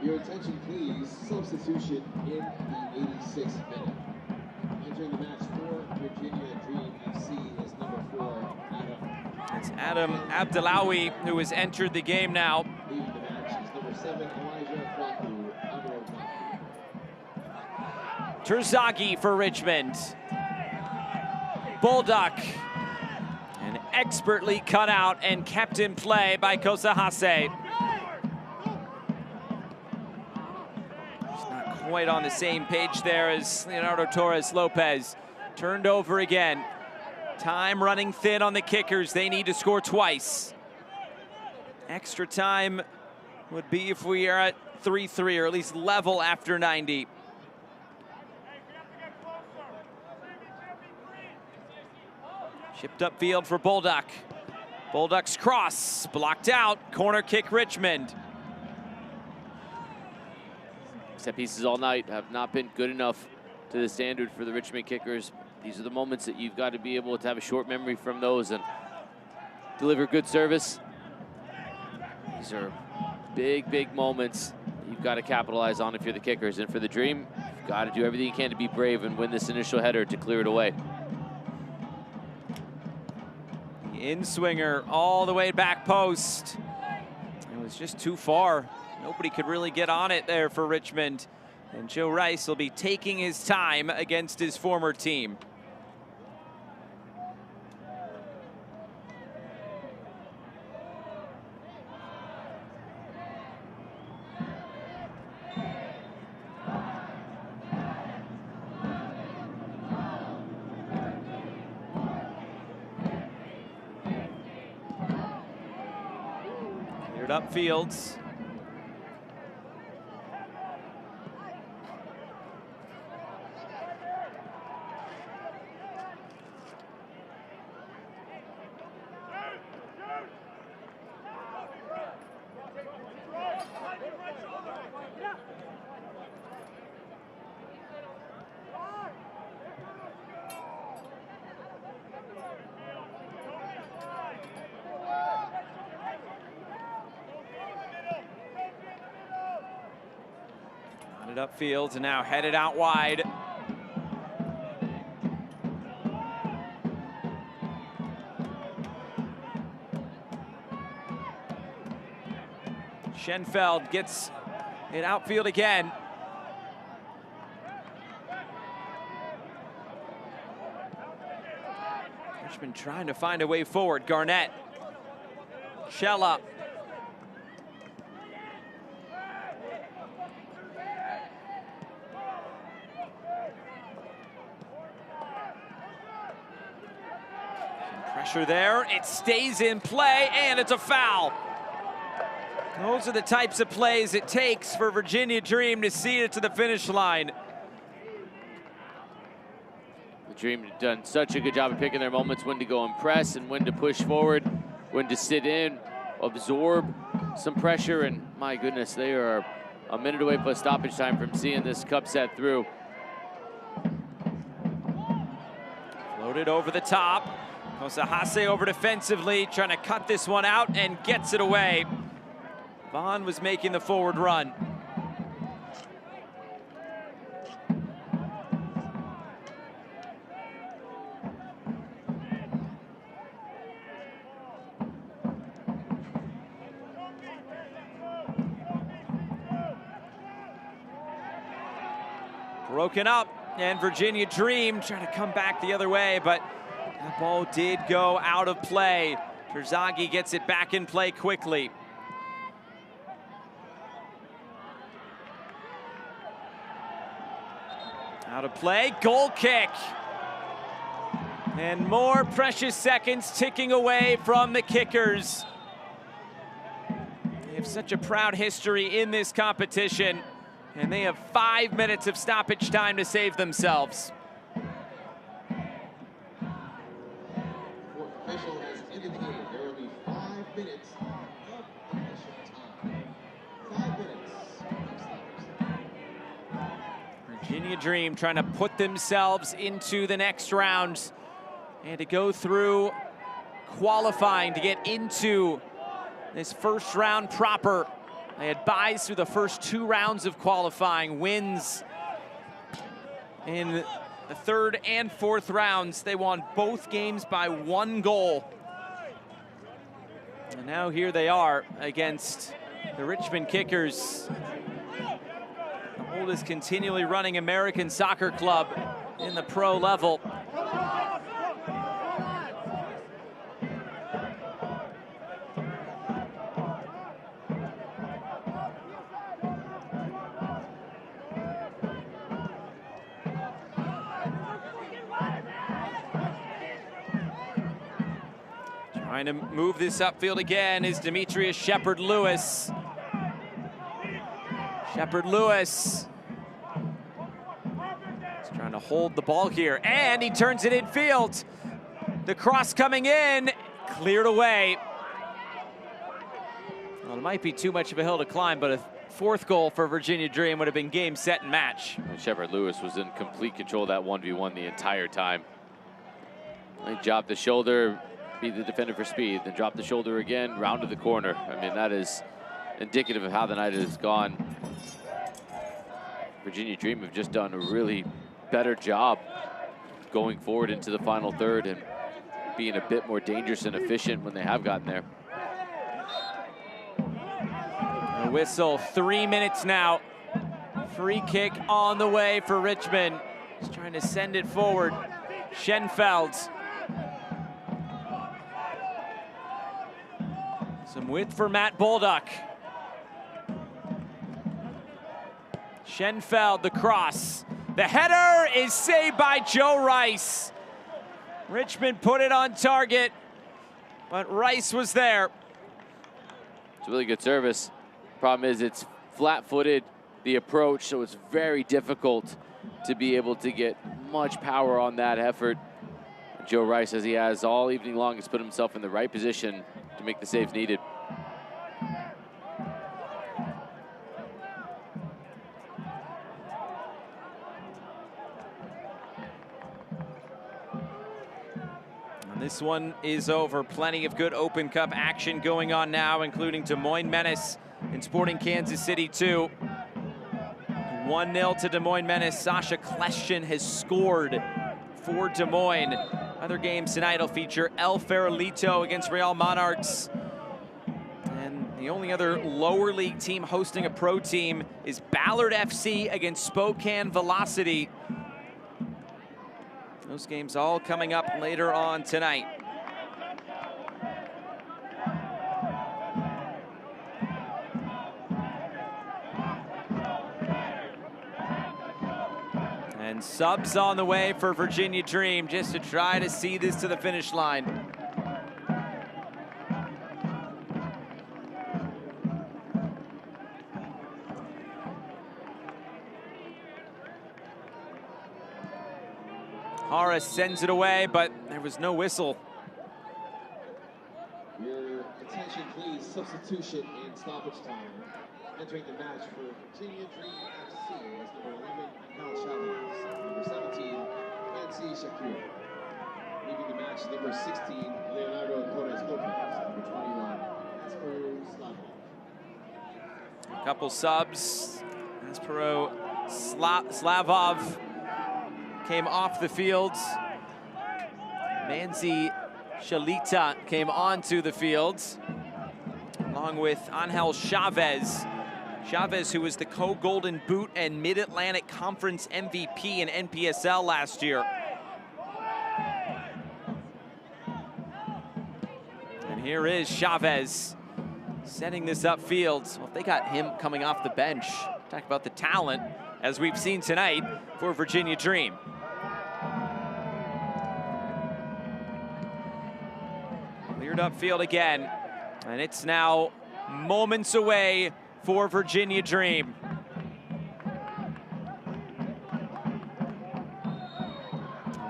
Your attention, please. Substitution in the 86th minute. Entering the match for Virginia Dream FC is number 4, Adam. It's Adam Abdelawi who has entered the game now. Leading the match is number 7, Elijah Kwaku Amarokaki. Terzaghi for Richmond. Buildup. And expertly cut out and kept in play by Kosahase. Quite on the same page there as Leonardo Torres Lopez. Turned over again. Time running thin on the kickers. They need to score twice. Extra time would be if we are at 3-3, or at least level after 90. Chipped up field for Buildup. Buildup's cross blocked out. Corner kick Richmond. Set pieces all night have not been good enough to the standard for the Richmond kickers. These are the moments that you've got to be able to have a short memory from those and deliver good service. These are big, big moments you've got to capitalize on if you're the kickers. And for the Dream, you've got to do everything you can to be brave and win this initial header to clear it away. In-swinger all the way back post. It was just too far. Nobody could really get on it there for Richmond. And Joe Rice will be taking his time against his former team. Cleared up fields. Up fields and now headed out wide. Schenfeld gets it outfield again. Richmond trying to find a way forward. Garnett. Shell up. Pressure there, it stays in play, and it's a foul. Those are the types of plays it takes for Virginia Dream to see it to the finish line. The Dream have done such a good job of picking their moments, when to go and press and when to push forward, when to sit in, absorb some pressure, and my goodness, they are a minute away plus stoppage time from seeing this cup set through. Floated over the top. Kosahase over defensively, trying to cut this one out and gets it away. Vaughn was making the forward run. Broken up, and Virginia Dream trying to come back the other way, but That ball did go out of play. Terzaghi gets it back in play quickly. Out of play, goal kick. And more precious seconds ticking away from the kickers. They have such a proud history in this competition, and they have 5 minutes of stoppage time to save themselves. Fourth official has indicated there will be 5 minutes of official time. 5 minutes of stoppage. Virginia Dream trying to put themselves into the next round and to go through qualifying to get into this first round proper. They had byes through the first 2 rounds of qualifying, wins in the third and fourth rounds. They won both games by 1 goal. And now here they are against the Richmond Kickers, the oldest continually running American soccer club in the pro level. Trying to move this upfield again is Demetrius Shepard-Lewis. Shepard-Lewis is trying to hold the ball here, and he turns it infield. The cross coming in, cleared away. Well, it might be too much of a hill to climb, but a 4th goal for Virginia Dream would have been game, set, and match. And Shepard-Lewis was in complete control of that 1v1 the entire time. He dropped the shoulder, beat the defender for speed, then drop the shoulder again, round to the corner. I mean, that is indicative of how the night has gone. Virginia Dream have just done a really better job going forward into the final third and being a bit more dangerous and efficient when they have gotten there. A whistle, 3 minutes now. Free kick on the way for Richmond. He's trying to send it forward. Schenfeld. Some width for Matt Bolduc. Schenfeld, the cross. The header is saved by Joe Rice. Richmond put it on target, but Rice was there. It's a really good service. Problem is it's flat-footed, the approach, so it's very difficult to be able to get much power on that effort. Joe Rice, as he has all evening long, has put himself in the right position to make the saves needed. And this one is over. Plenty of good Open Cup action going on now, including Des Moines Menace and Sporting Kansas City 2. 1-0 to Des Moines Menace. Sasha Kleshchin has scored for Des Moines. Other games tonight will feature El Farolito against Real Monarchs. And the only other lower league team hosting a pro team is Ballard FC against Spokane Velocity. Those games all coming up later on tonight. And subs on the way for Virginia Dream just to try to see this to the finish line. Hara sends it away, but there was no whistle. Your attention, please. Substitution in stoppage time. Entering the match for Virginia Dream FC is number 11, Kyle Chavez. Number 17, Nancy Shakur. Leaving the match, number 16, Leonardo Torres Lopez. Number 21, Aspero Slavov. A couple subs. Aspero Slavov came off the field. Manzi Shalita came onto the field, along with Angel Chavez. Chavez, who was the co-Golden Boot and Mid-Atlantic Conference MVP in NPSL last year. Here is Chavez setting this upfield. Well, if they got him coming off the bench, talk about the talent, as we've seen tonight for Virginia Dream. Cleared upfield again, and it's now moments away for Virginia Dream.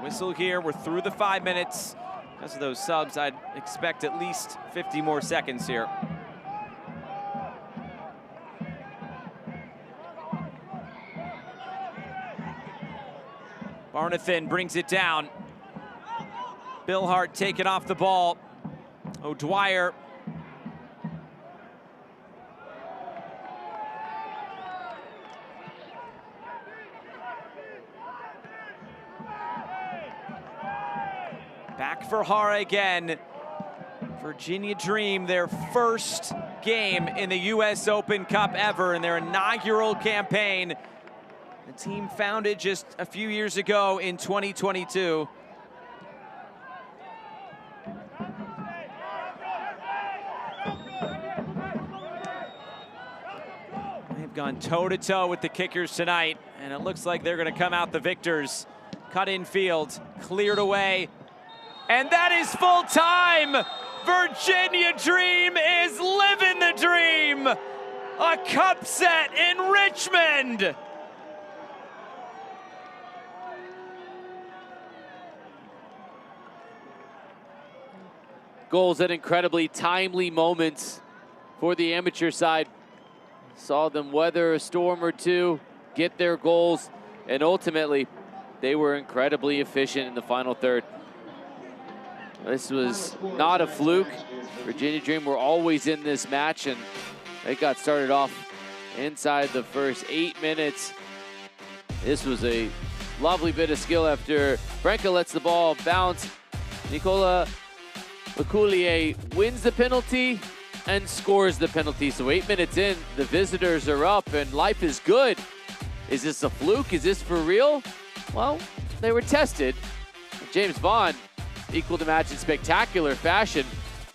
Whistle here, we're through the 5 minutes. Because of those subs, I'd expect at least 50 more seconds here. Barnathan brings it down. Bill Hart taking off the ball. O'Dwyer. Back for Hara again. Virginia Dream, their first game in the US Open Cup ever in their inaugural campaign. The team founded just a few years ago in 2022. They've gone toe-to-toe with the kickers tonight, and it looks like they're going to come out the victors. Cut in field, cleared away. And that is full time. Virginia Dream is living the dream. A cup set in Richmond. Goals at incredibly timely moments for the amateur side. Saw them weather a storm or two, get their goals, and ultimately they were incredibly efficient in the final third. This was not a fluke. Virginia Dream were always in this match, and they got started off inside the first 8 minutes. This was a lovely bit of skill after Brenka lets the ball bounce. Nicola Lecoulier wins the penalty and scores the penalty. So 8 minutes in, the visitors are up and life is good. Is this a fluke? Is this for real? Well, they were tested. James Vaughn equaled the match in spectacular fashion.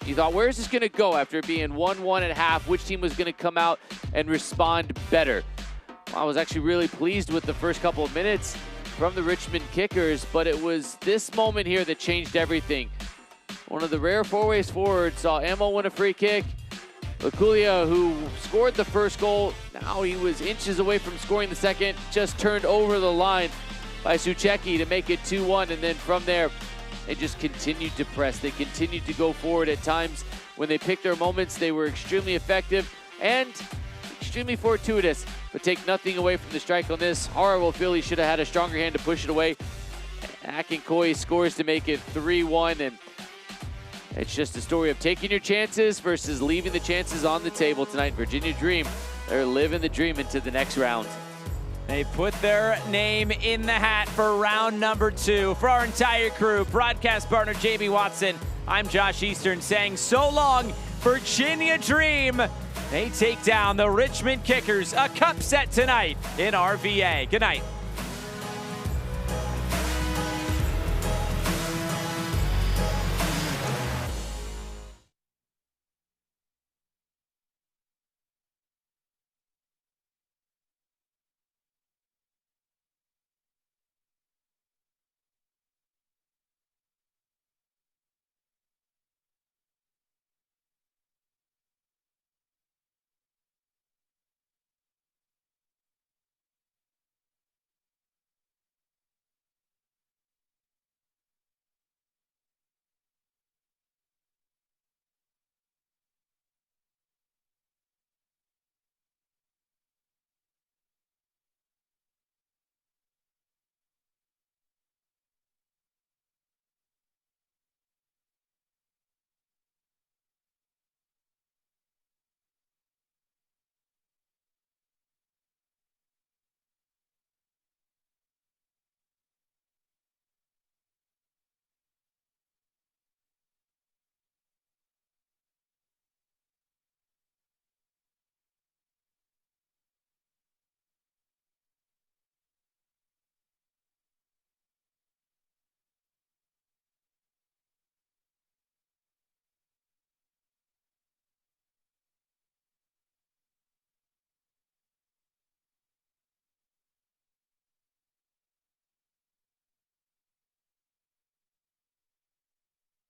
You thought, where is this going to go after being 1-1 at half? Which team was going to come out and respond better? Well, I was actually really pleased with the first couple of minutes from the Richmond kickers, but it was this moment here that changed everything. One of the rare four-ways forwards saw Emo win a free kick. Lecoulier, who scored the first goal, now he was inches away from scoring the second, just turned over the line by Sucheki to make it 2-1, and then from there, they just continued to press. They continued to go forward at times. When they picked their moments, they were extremely effective and extremely fortuitous, but take nothing away from the strike on this. Hara will feel he should have had a stronger hand to push it away. Akinkoye scores to make it 3-1, and it's just a story of taking your chances versus leaving the chances on the table tonight. Virginia Dream, they're living the dream into the next round. They put their name in the hat for round number 2. For our entire crew, broadcast partner Jamie Watson, I'm Josh Eastern saying so long, Virginia Dream. They take down the Richmond Kickers, a cup set tonight in RVA. Good night.